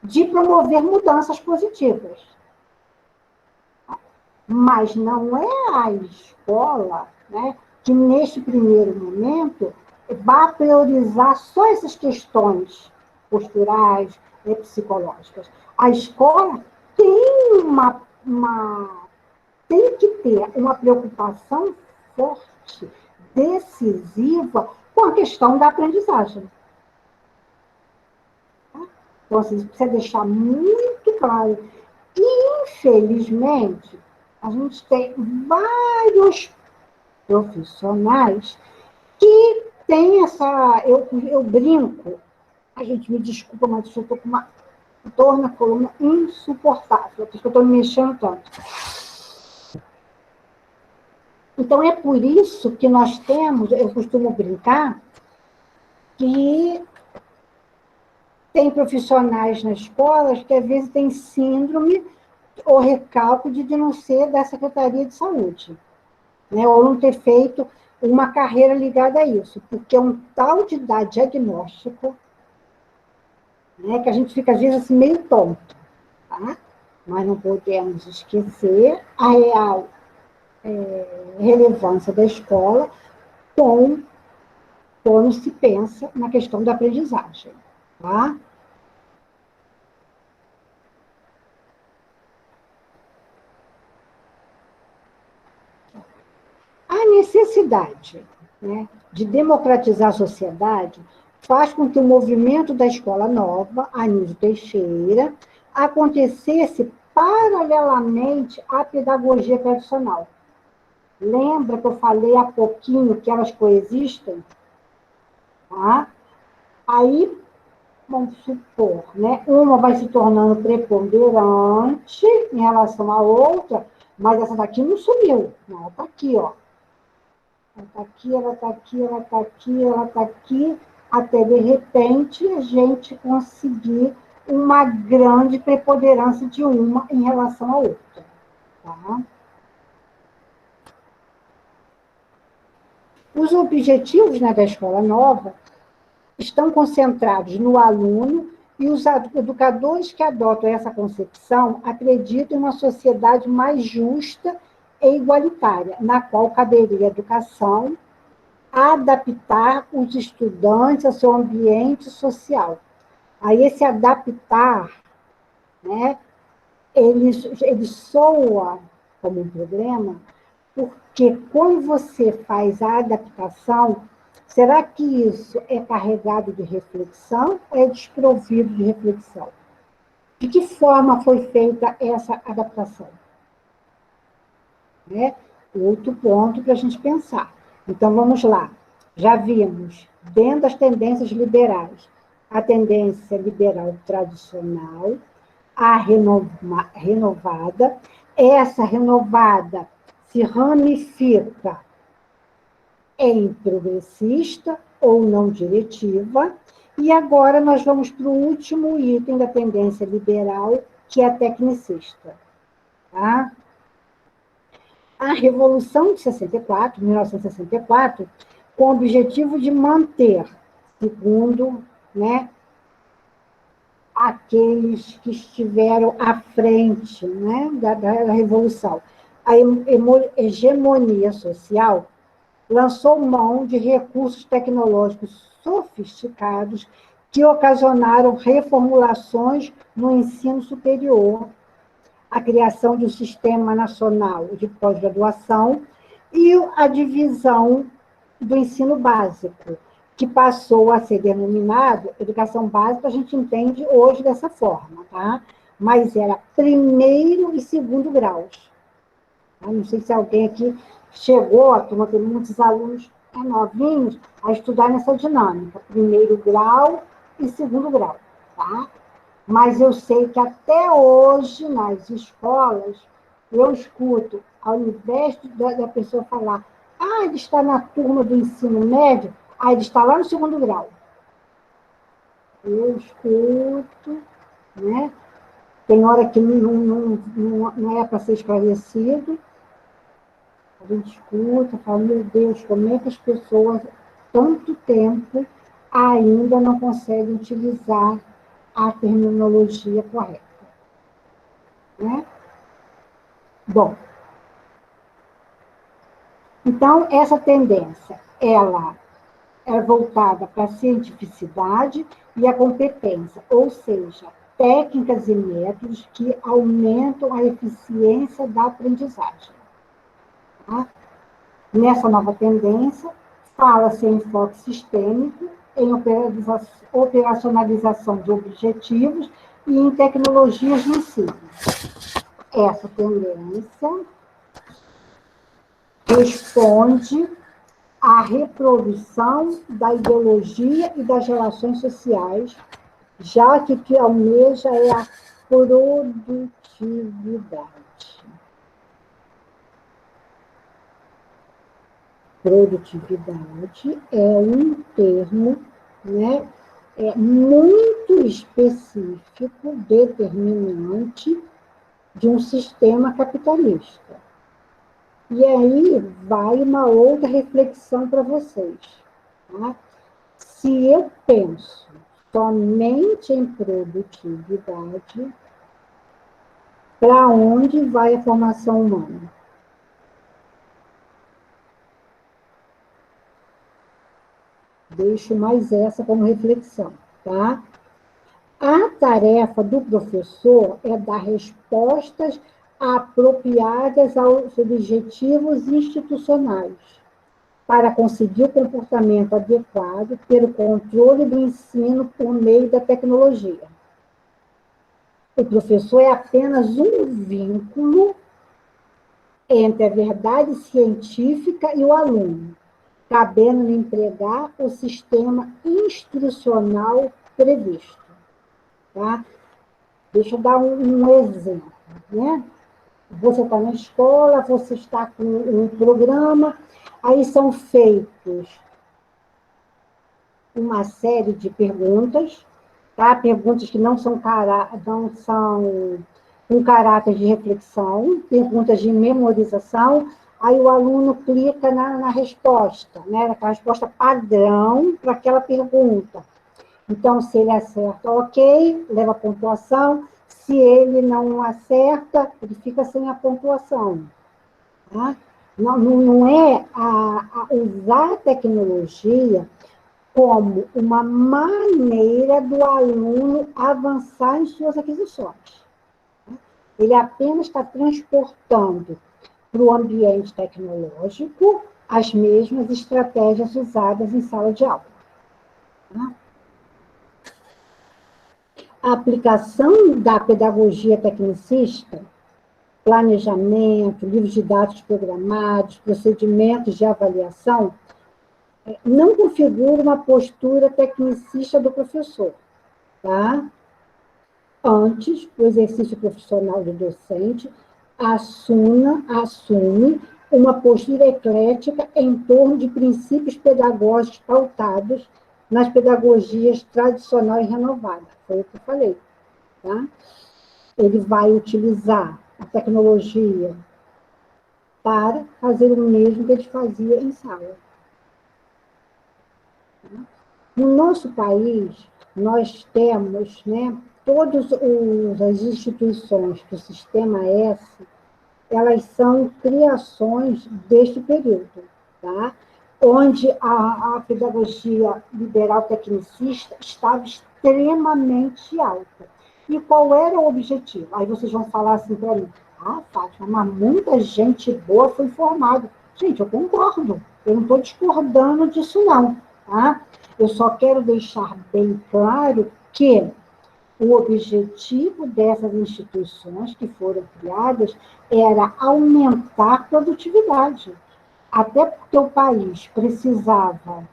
de promover mudanças positivas. Mas não é a escola, né, que, neste primeiro momento, vai priorizar só essas questões posturais e psicológicas. A escola tem que ter uma preocupação forte, decisiva, com a questão da aprendizagem. Então, assim, precisa deixar muito claro. E, infelizmente, a gente tem vários profissionais que têm essa... Eu brinco, a gente me desculpa, mas eu estou com uma dor na coluna insuportável, porque eu estou me mexendo tanto. Então, é por isso que nós temos, eu costumo brincar, que tem profissionais nas escolas que, às vezes, têm síndrome ou recalque de não ser da Secretaria de Saúde, né? Ou não ter feito uma carreira ligada a isso, porque é um tal de dar diagnóstico, né, que a gente fica, às vezes, assim, meio tonto, tá? Mas não podemos esquecer a real relevância da escola quando se pensa na questão da aprendizagem, tá? A necessidade, né, de democratizar a sociedade faz com que o movimento da escola nova, Anísio Teixeira, acontecesse paralelamente à pedagogia tradicional. Lembra que eu falei há pouquinho que elas coexistem? Tá? Aí, vamos supor, né? Uma vai se tornando preponderante em relação à outra, mas essa daqui não sumiu. Ela está aqui, ó. Ela está aqui, ela está aqui, ela está aqui, ela está aqui, até de repente a gente conseguir uma grande preponderância de uma em relação à outra. Tá? Os objetivos, né, da escola nova estão concentrados no aluno e os educadores que adotam essa concepção acreditam em uma sociedade mais justa e igualitária, na qual caberia a educação adaptar os estudantes ao seu ambiente social. Aí esse adaptar, né, ele soa como um problema, porque quando você faz a adaptação, será que isso é carregado de reflexão ou é desprovido de reflexão? De que forma foi feita essa adaptação? Né? Outro ponto para a gente pensar. Então, vamos lá. Já vimos, dentro das tendências liberais, a tendência liberal tradicional, a renovada. Essa renovada se ramifica em progressista ou não diretiva. E agora nós vamos para o último item da tendência liberal, que é a tecnicista. Tá? A Revolução de 64, 1964, com o objetivo de manter, segundo, né, aqueles que estiveram à frente, né, da Revolução, a hegemonia social, lançou mão de recursos tecnológicos sofisticados que ocasionaram reformulações no ensino superior, a criação de um sistema nacional de pós-graduação e a divisão do ensino básico, que passou a ser denominado educação básica, a gente entende hoje dessa forma, tá? Mas era primeiro e segundo graus. Tá? Não sei se alguém aqui chegou, a turma tem muitos alunos novinhos, a estudar nessa dinâmica, primeiro grau e segundo grau, tá? Mas eu sei que até hoje, nas escolas, eu escuto, ao invés da pessoa falar, ele está na turma do ensino médio, ele está lá no segundo grau. Eu escuto, né? Tem hora que não é para ser esclarecido. A gente escuta, fala, meu Deus, como é que as pessoas, tanto tempo, ainda não conseguem utilizar a terminologia correta. Né? Bom, então, essa tendência, ela é voltada para a cientificidade e a competência, ou seja, técnicas e métodos que aumentam a eficiência da aprendizagem. Tá? Nessa nova tendência, fala-se em enfoque sistêmico, em operacionalização de objetivos e em tecnologias de ensino. Essa tendência responde à reprodução da ideologia e das relações sociais, já que o que almeja é a produtividade. Produtividade é um termo, né, muito específico, determinante de um sistema capitalista. E aí vai uma outra reflexão para vocês. Tá? Se eu penso somente em produtividade, para onde vai a formação humana? Deixo mais essa como reflexão, tá? A tarefa do professor é dar respostas apropriadas aos objetivos institucionais, para conseguir o comportamento adequado pelo controle do ensino por meio da tecnologia. O professor é apenas um vínculo entre a verdade científica e o aluno, cabendo empregar o sistema instrucional previsto. Tá? Deixa eu dar um exemplo. Né? Você está na escola, você está com um programa, aí são feitos uma série de perguntas, tá? Perguntas que não são com caráter de reflexão, perguntas de memorização, aí o aluno clica na resposta, né? Na resposta padrão para aquela pergunta. Então, se ele acerta, ok, leva a pontuação. Se ele não acerta, ele fica sem a pontuação. Tá? Não é usar a tecnologia como uma maneira do aluno avançar em suas aquisições. Ele apenas está transportando para o ambiente tecnológico as mesmas estratégias usadas em sala de aula. Tá? A aplicação da pedagogia tecnicista, planejamento, livros didáticos programados, procedimentos de avaliação, não configura uma postura tecnicista do professor. Tá? Antes, o exercício profissional do docente assume uma postura eclética em torno de princípios pedagógicos pautados nas pedagogias tradicional e renovada. Foi o que eu falei. Tá? Ele vai utilizar a tecnologia para fazer o mesmo que ele fazia em sala. No nosso país, nós temos, né, todas as instituições do Sistema S, elas são criações deste período, tá? Onde a pedagogia liberal tecnicista estava extremamente alta. E qual era o objetivo? Aí vocês vão falar assim para mim, Fátima, mas muita gente boa foi formada. Gente, eu concordo, eu não estou discordando disso não, tá? Eu só quero deixar bem claro que o objetivo dessas instituições que foram criadas era aumentar a produtividade. Até porque o país precisava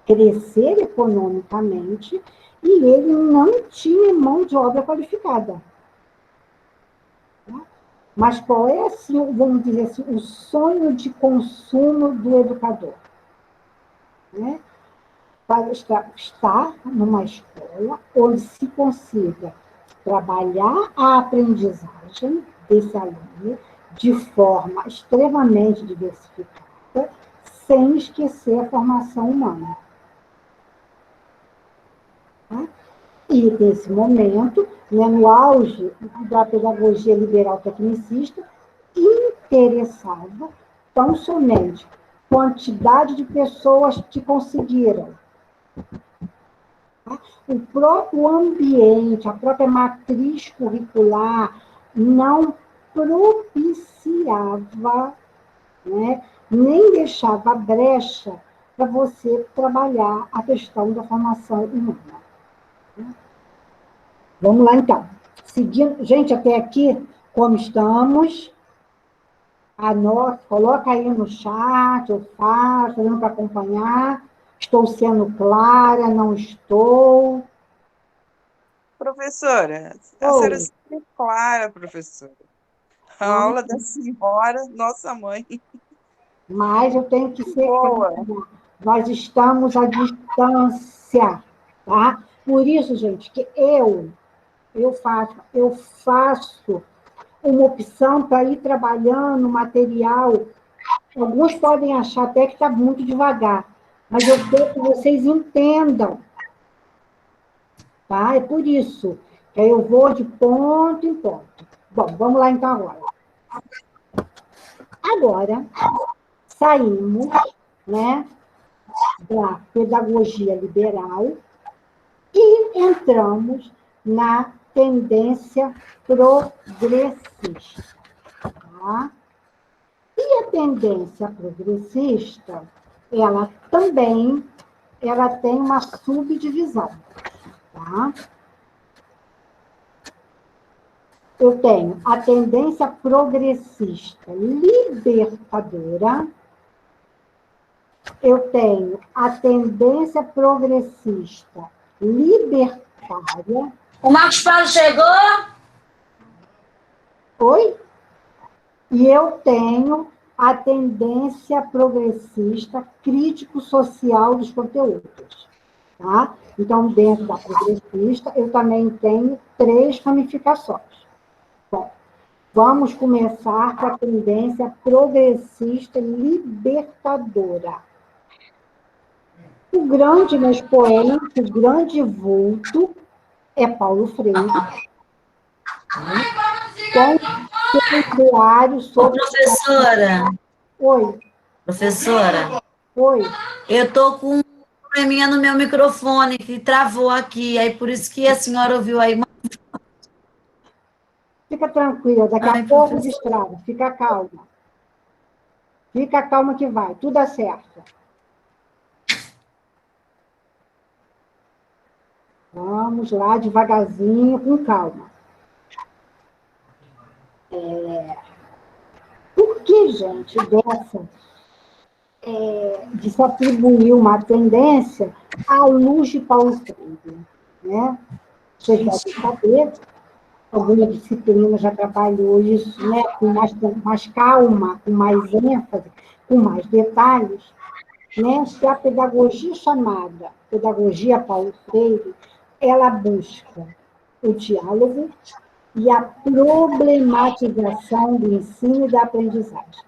crescer economicamente e ele não tinha mão de obra qualificada. Mas qual é, assim, vamos dizer assim, o sonho de consumo do educador? Né? Para estar numa escola onde se consiga trabalhar a aprendizagem desse aluno de forma extremamente diversificada, sem esquecer a formação humana. Tá? E, nesse momento, né, no auge da pedagogia liberal tecnicista, interessava tão somente quantidade de pessoas que conseguiram. O próprio ambiente, a própria matriz curricular não propiciava, né, nem deixava brecha para você trabalhar a questão da formação humana. Vamos lá, então. Seguindo, gente, até aqui, como estamos? Anote, coloca aí no chat, eu faço, dando para acompanhar. Estou sendo clara, não estou. Professora, a senhora é sempre clara, professora. A aula da senhora, nossa mãe. Mas eu tenho que ser boa. clara. Nós estamos à distância, tá? Por isso, gente, que eu faço uma opção para ir trabalhando material. Alguns podem achar até que está muito devagar, mas eu quero que vocês entendam. Tá? É por isso que eu vou de ponto em ponto. Bom, vamos lá então agora. Agora, saímos, né, da pedagogia liberal e entramos na tendência progressista. Tá? E a tendência progressista, ela tem uma subdivisão. Tá? Eu tenho a tendência progressista libertadora. Eu tenho a tendência progressista libertária. O Marcos Paulo chegou? Oi? E eu tenho a tendência progressista crítico-social dos conteúdos. Tá? Então, dentro da progressista, eu também tenho 3 ramificações. Bom, vamos começar com a tendência progressista libertadora. O grande expoente, o grande vulto é Paulo Freire, com seu ideário Ô, sobre... professora, Oi, professora, oi. eu tô com um probleminha no meu microfone que travou aqui, aí por isso que a senhora ouviu aí. Fica tranquila, daqui a Ai, pouco professora. destrava, fica calma. Fica calma que vai, tudo dá certo. Vamos lá, devagarzinho, com calma. Por que, gente, de se atribuir uma tendência à luz de Paulo Freire? Né? Vocês devem saber, alguma disciplina já trabalhou isso, né, com mais calma, com mais ênfase, com mais detalhes, né, que a pedagogia chamada pedagogia Paulo Freire, ela busca o diálogo e a problematização do ensino e da aprendizagem.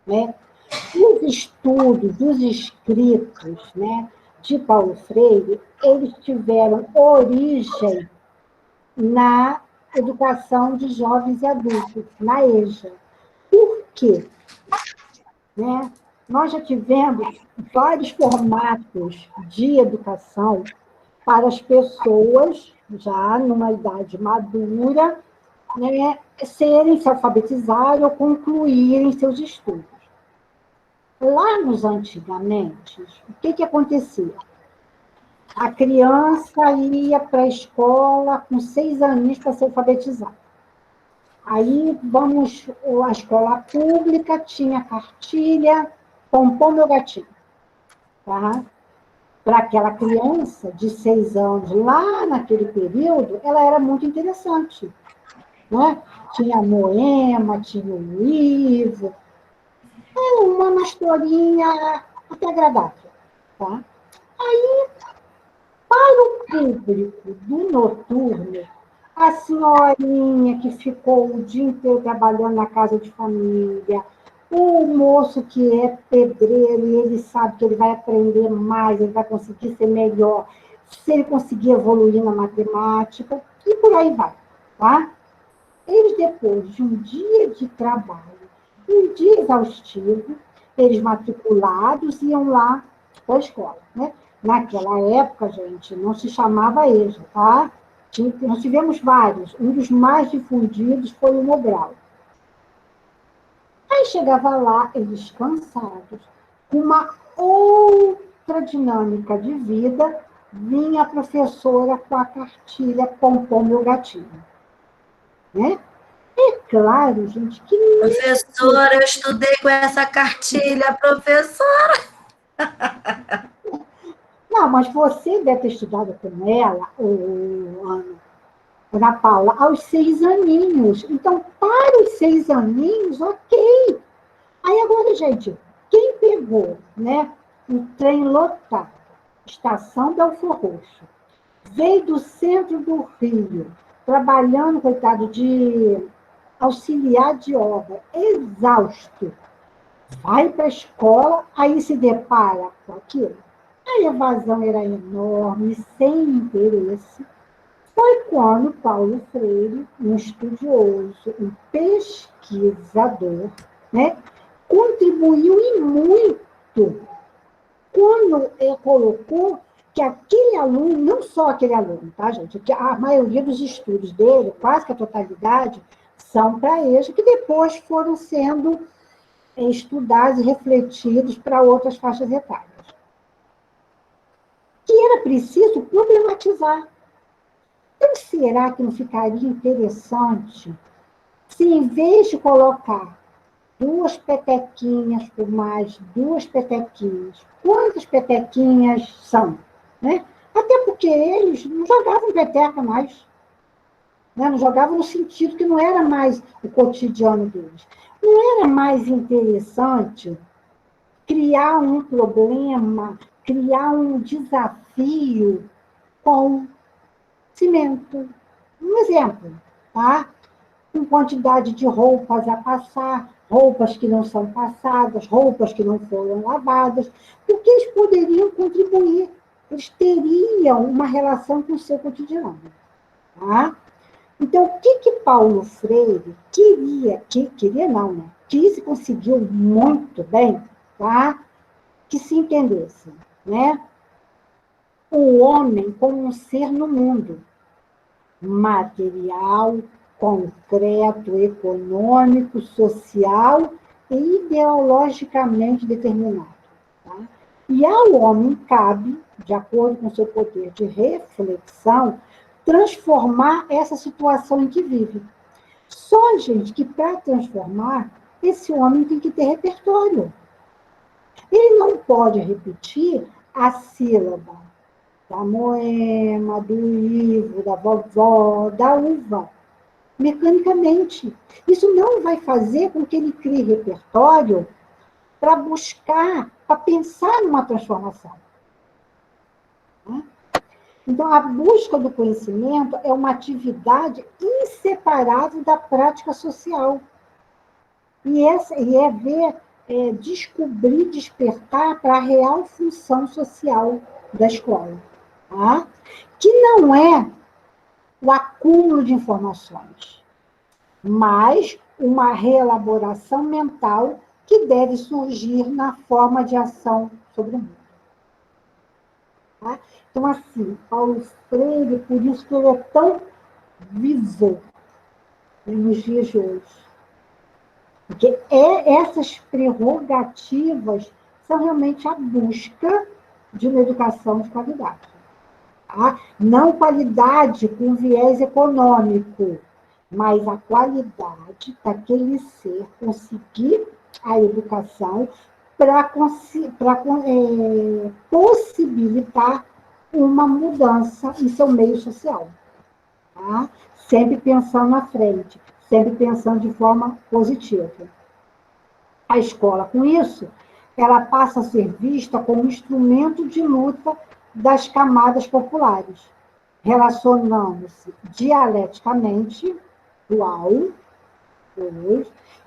Né? Os estudos, os escritos, né, de Paulo Freire, eles tiveram origem na educação de jovens e adultos, na EJA. Por quê? Né? Nós já tivemos vários formatos de educação para as pessoas, já numa idade madura, né, se alfabetizarem ou concluírem seus estudos. Lá nos antigamente, o que acontecia? A criança ia para a escola com 6 aninhos para ser alfabetizada. Aí, a escola pública tinha cartilha, Pompom Meu Gatinho. Tá? Para aquela criança de 6 anos, lá naquele período, ela era muito interessante. Né? Tinha Moema, tinha o Ivo, uma historinha até agradável. Tá? Aí, para o público do noturno, a senhorinha que ficou o dia inteiro trabalhando na casa de família, o moço que é pedreiro e ele sabe que ele vai aprender mais, ele vai conseguir ser melhor, se ele conseguir evoluir na matemática, e por aí vai. Tá? Eles, depois de um dia de trabalho, um dia exaustivo, eles matriculados iam lá para a escola. Né? Naquela época, gente, não se chamava EJA, tá? Nós tivemos vários. Um dos mais difundidos foi o Mobral. Aí chegava lá, eles cansados, com uma outra dinâmica de vida, vinha a professora com a cartilha Pompom Meu Gatinho. Né? É claro, gente, que... Professora, eu estudei com essa cartilha, professora. Não, mas você deve ter estudado com ela, Ana Paula, aos 6 aninhos. Então, para os 6 aninhos, ok. Aí agora, gente, quem pegou, né, o trem lotado, estação Belfor Roxo, veio do centro do Rio, trabalhando, coitado, de auxiliar de obra, exausto, vai para a escola, aí se depara com aquilo. A evasão era enorme, sem interesse. Foi quando Paulo Freire, um estudioso, um pesquisador, né, contribuiu e muito quando ele colocou que aquele aluno, não só aquele aluno, tá, gente? Que a maioria dos estudos dele, quase que a totalidade, são para EJA, que depois foram sendo estudados e refletidos para outras faixas etárias. Que era preciso problematizar. Então, será que não ficaria interessante Se em vez de colocar 2 petequinhas por mais 2 petequinhas, quantas petequinhas são? Né? Até porque eles não jogavam peteca mais. Né? Não jogavam no sentido que não era mais o cotidiano deles. Não era mais interessante criar um problema, criar um desafio com cimento. Um exemplo, tá? Com quantidade de roupas a passar, roupas que não são passadas, roupas que não foram lavadas, porque eles poderiam contribuir, eles teriam uma relação com o seu cotidiano. Tá? Então, o que Paulo Freire queria não, né? Quis e conseguiu muito bem, tá? Que se entendesse, né? O homem como um ser no mundo, material, concreto, econômico, social e ideologicamente determinado. Tá? E ao homem cabe, de acordo com seu poder de reflexão, transformar essa situação em que vive. Só, gente, que para transformar, esse homem tem que ter repertório. Ele não pode repetir a sílaba da moema, do ivo, da vovó, da uva, mecanicamente. Isso não vai fazer com que ele crie repertório para buscar, para pensar numa transformação. Então, a busca do conhecimento é uma atividade inseparável da prática social. Descobrir, despertar para a real função social da escola. Tá? Que não é o acúmulo de informações, mas uma reelaboração mental que deve surgir na forma de ação sobre o mundo. Tá? Então, assim, Paulo Freire, por isso que ele é tão vivo nos dias de hoje. Porque essas prerrogativas são realmente a busca de uma educação de qualidade. Tá? Não qualidade com viés econômico, mas a qualidade daquele ser conseguir a educação para possibilitar uma mudança em seu meio social. Tá? Sempre pensando na frente, sempre pensando de forma positiva. A escola, com isso, ela passa a ser vista como instrumento de luta das camadas populares, relacionando-se dialeticamente, dual,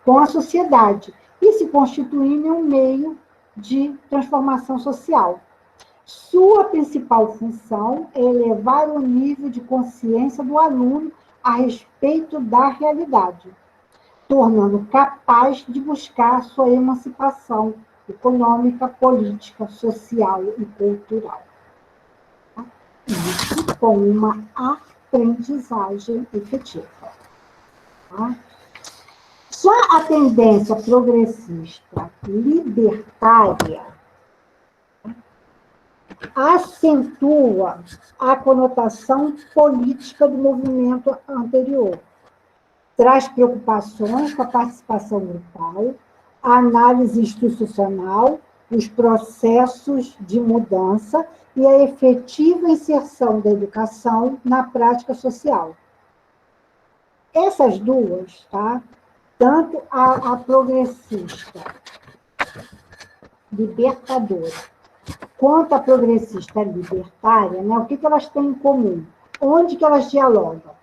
com a sociedade, e se constituindo em um meio de transformação social. Sua principal função é elevar o nível de consciência do aluno a respeito da realidade, tornando capaz de buscar sua emancipação econômica, política, social e cultural. Isso com uma aprendizagem efetiva. Tá? Só a tendência progressista libertária acentua a conotação política do movimento anterior. Traz preocupações com a participação grupal, a análise institucional, os processos de mudança e a efetiva inserção da educação na prática social. Essas duas, tá? Tanto a progressista libertadora quanto a progressista libertária, né? O que elas têm em comum? Onde que elas dialogam?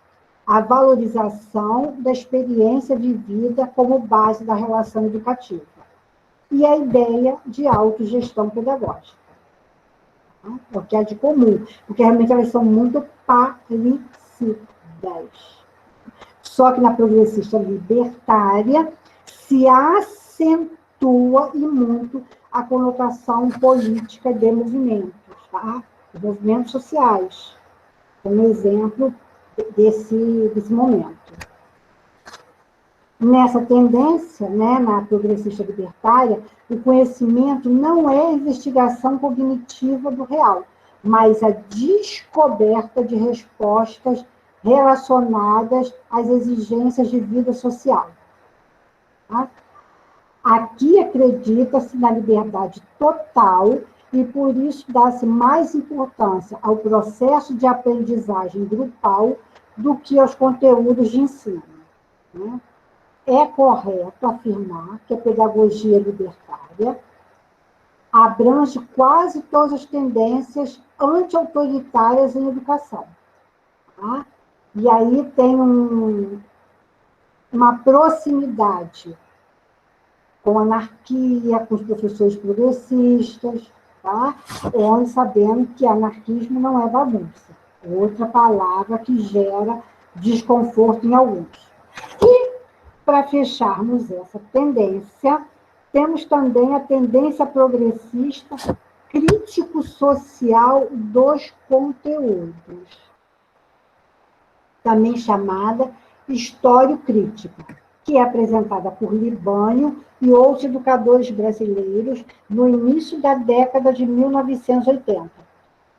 A valorização da experiência de vida como base da relação educativa e a ideia de autogestão pedagógica. O que é de comum, porque realmente elas são muito parecidas. Só que na progressista libertária se acentua e muito a conotação política de movimentos, tá? Movimentos sociais, como exemplo desse momento. Nessa tendência, né, na progressista libertária, o conhecimento não é a investigação cognitiva do real, mas a descoberta de respostas relacionadas às exigências de vida social. Tá? Aqui acredita-se na liberdade total e, por isso, dá-se mais importância ao processo de aprendizagem grupal do que aos conteúdos de ensino. Né? É correto afirmar que a pedagogia libertária abrange quase todas as tendências anti-autoritárias em educação. Tá? E aí tem uma proximidade com a anarquia, com os professores progressistas, tá? Onde sabemos que anarquismo não é bagunça. É outra palavra que gera desconforto em alguns. E, para fecharmos essa tendência, temos também a tendência progressista crítico-social dos conteúdos, também chamada histório-crítica, que é apresentada por Libânio e outros educadores brasileiros no início da década de 1980.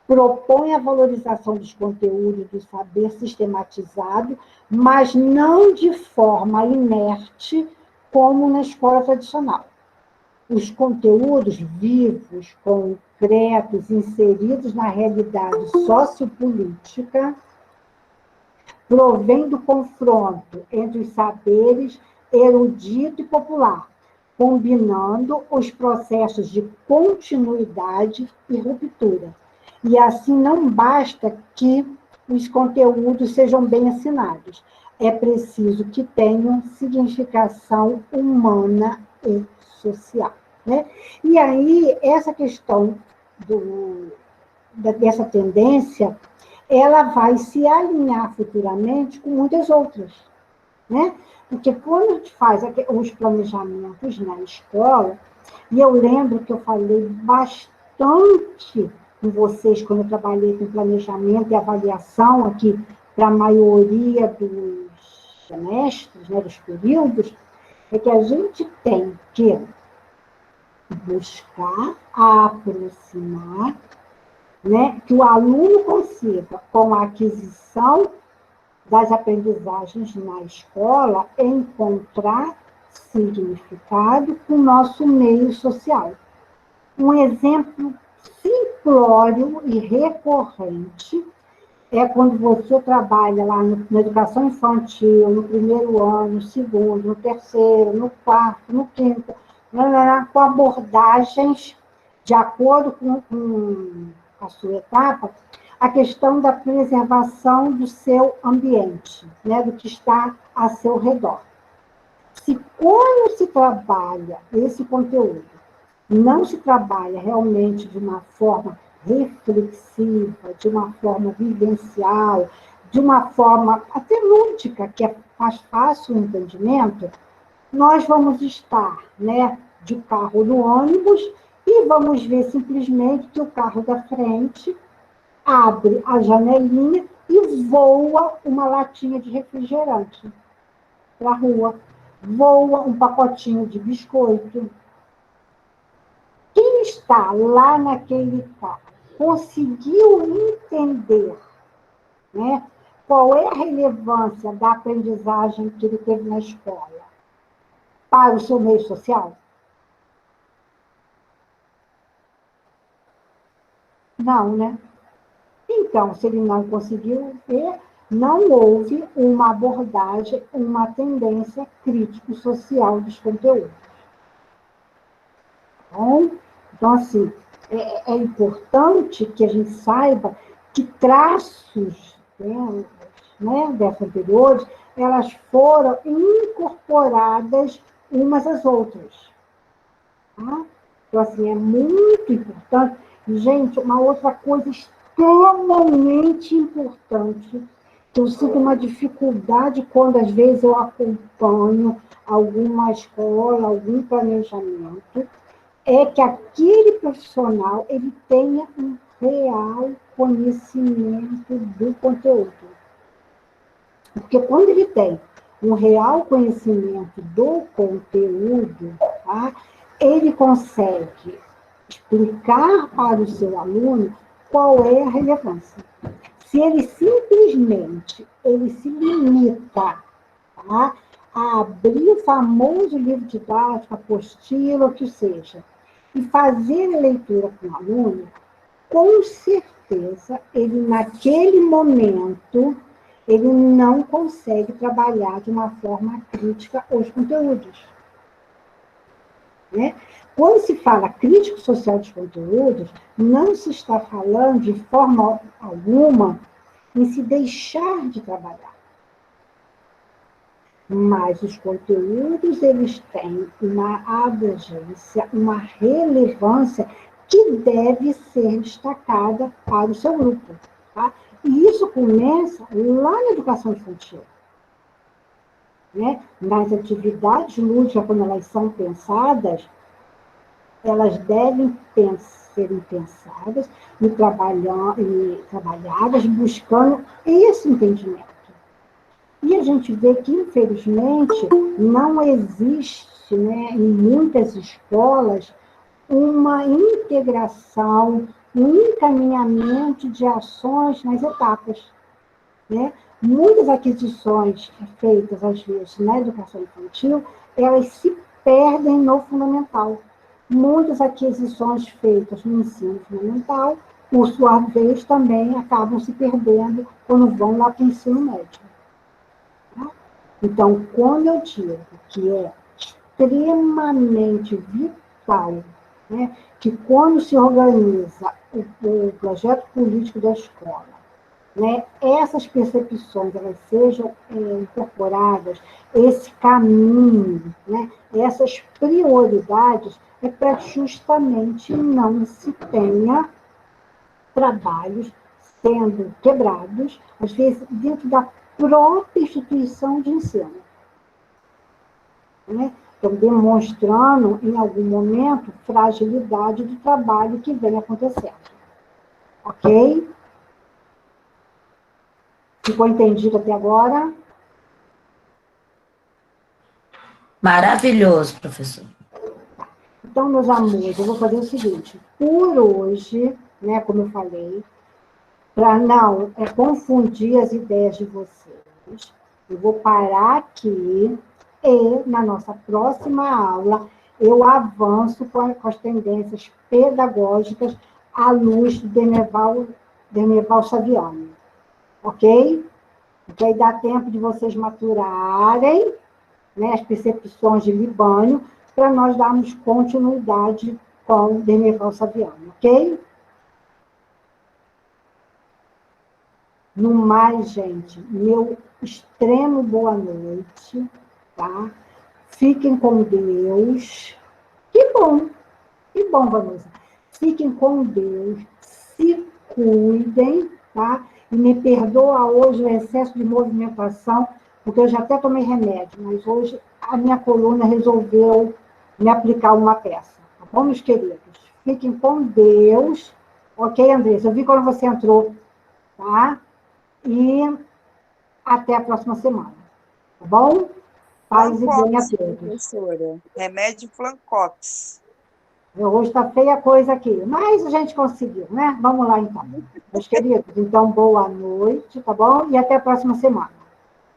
Propõe a valorização dos conteúdos do saber sistematizado, mas não de forma inerte, como na escola tradicional. Os conteúdos vivos, concretos, inseridos na realidade sociopolítica, provém do confronto entre os saberes erudito e popular, combinando os processos de continuidade e ruptura. E assim não basta que os conteúdos sejam bem ensinados, é preciso que tenham significação humana e social. Né? E aí, essa questão dessa tendência, ela vai se alinhar futuramente com muitas outras. Né? Porque quando a gente faz os planejamentos na escola, e eu lembro que eu falei bastante com vocês quando eu trabalhei com planejamento e avaliação aqui para a maioria dos semestres, né, dos períodos, é que a gente tem que buscar aproximar, né, que o aluno consiga, com a aquisição das aprendizagens na escola, encontrar significado com o nosso meio social. Um exemplo simplório e recorrente é quando você trabalha lá na educação infantil, no primeiro ano, no segundo, no terceiro, no quarto, no quinto, com abordagens de acordo com a sua etapa, a questão da preservação do seu ambiente, né, do que está a seu redor. Se quando se trabalha esse conteúdo, não se trabalha realmente de uma forma reflexiva, de uma forma vivencial, de uma forma até lúdica, que faz fácil o entendimento, nós vamos estar, né, de carro no ônibus e vamos ver simplesmente que o carro da frente abre a janelinha e voa uma latinha de refrigerante para a rua, voa um pacotinho de biscoito. Quem está lá naquele carro conseguiu entender, né, qual é a relevância da aprendizagem que ele teve na escola para o seu meio social? Não, né? Então, se ele não conseguiu ver, não houve uma abordagem, uma tendência crítico-social dos conteúdos. Então, assim, é importante que a gente saiba que traços, né, dessas anteriores, elas foram incorporadas umas às outras. Tá? Então, assim, é muito importante. Gente, uma outra coisa extremamente importante, que eu sinto uma dificuldade quando, às vezes, eu acompanho alguma escola, algum planejamento, é que aquele profissional ele tenha um real conhecimento do conteúdo. Porque quando ele tem um real conhecimento do conteúdo, tá, ele consegue explicar para o seu aluno qual é a relevância. Se ele simplesmente ele se limita, tá, a abrir o famoso livro didático, apostila, o que seja, e fazer a leitura com o aluno, com certeza, ele, naquele momento, ele não consegue trabalhar de uma forma crítica os conteúdos. Né? Quando se fala crítico social dos conteúdos, não se está falando de forma alguma em se deixar de trabalhar. Mas os conteúdos, eles têm uma abrangência, uma relevância que deve ser destacada para o seu grupo. Tá? E isso começa lá na educação infantil. Né? Nas atividades lúdicas, quando elas são pensadas, elas devem serem pensadas e trabalhadas buscando esse entendimento. E a gente vê que, infelizmente, não existe, né, em muitas escolas, uma integração, um encaminhamento de ações nas etapas. Né? Muitas aquisições feitas, às vezes, na educação infantil, elas se perdem no fundamental. Muitas aquisições feitas no ensino fundamental, por sua vez, também acabam se perdendo quando vão lá para o ensino médio. Tá? Então, quando eu digo que é extremamente vital, né, que quando se organiza o projeto político da escola, né, essas percepções elas sejam incorporadas, esse caminho, né, essas prioridades, é para justamente não se tenha trabalhos sendo quebrados, às vezes dentro da própria instituição de ensino. Né? Então, demonstrando, em algum momento, fragilidade do trabalho que vem acontecendo. Ok? Ficou entendido até agora? Maravilhoso, professor. Então, meus amores, eu vou fazer o seguinte. Por hoje, né, como eu falei, para não confundir as ideias de vocês, eu vou parar aqui e, na nossa próxima aula, eu avanço com as tendências pedagógicas à luz de Demerval Saviano. Ok? Porque aí dá tempo de vocês maturarem, né, as percepções de Libânio, para nós darmos continuidade com Demerval Saviano, ok? No mais, gente, meu extremo boa noite, tá? Fiquem com Deus. Que bom, Vanessa. Fiquem com Deus, se cuidem, tá? E me perdoa hoje o excesso de movimentação, porque eu já até tomei remédio, mas hoje a minha coluna resolveu me aplicar uma peça. Tá bom, meus queridos? Fiquem com Deus. Ok, Andressa? Eu vi quando você entrou, tá? E até a próxima semana. Tá bom? Paz e bem a todos. Professora. Remédio Flancox. Hoje está feia a coisa aqui, mas a gente conseguiu, né? Vamos lá, então. Meus queridos, então, boa noite, tá bom? E até a próxima semana.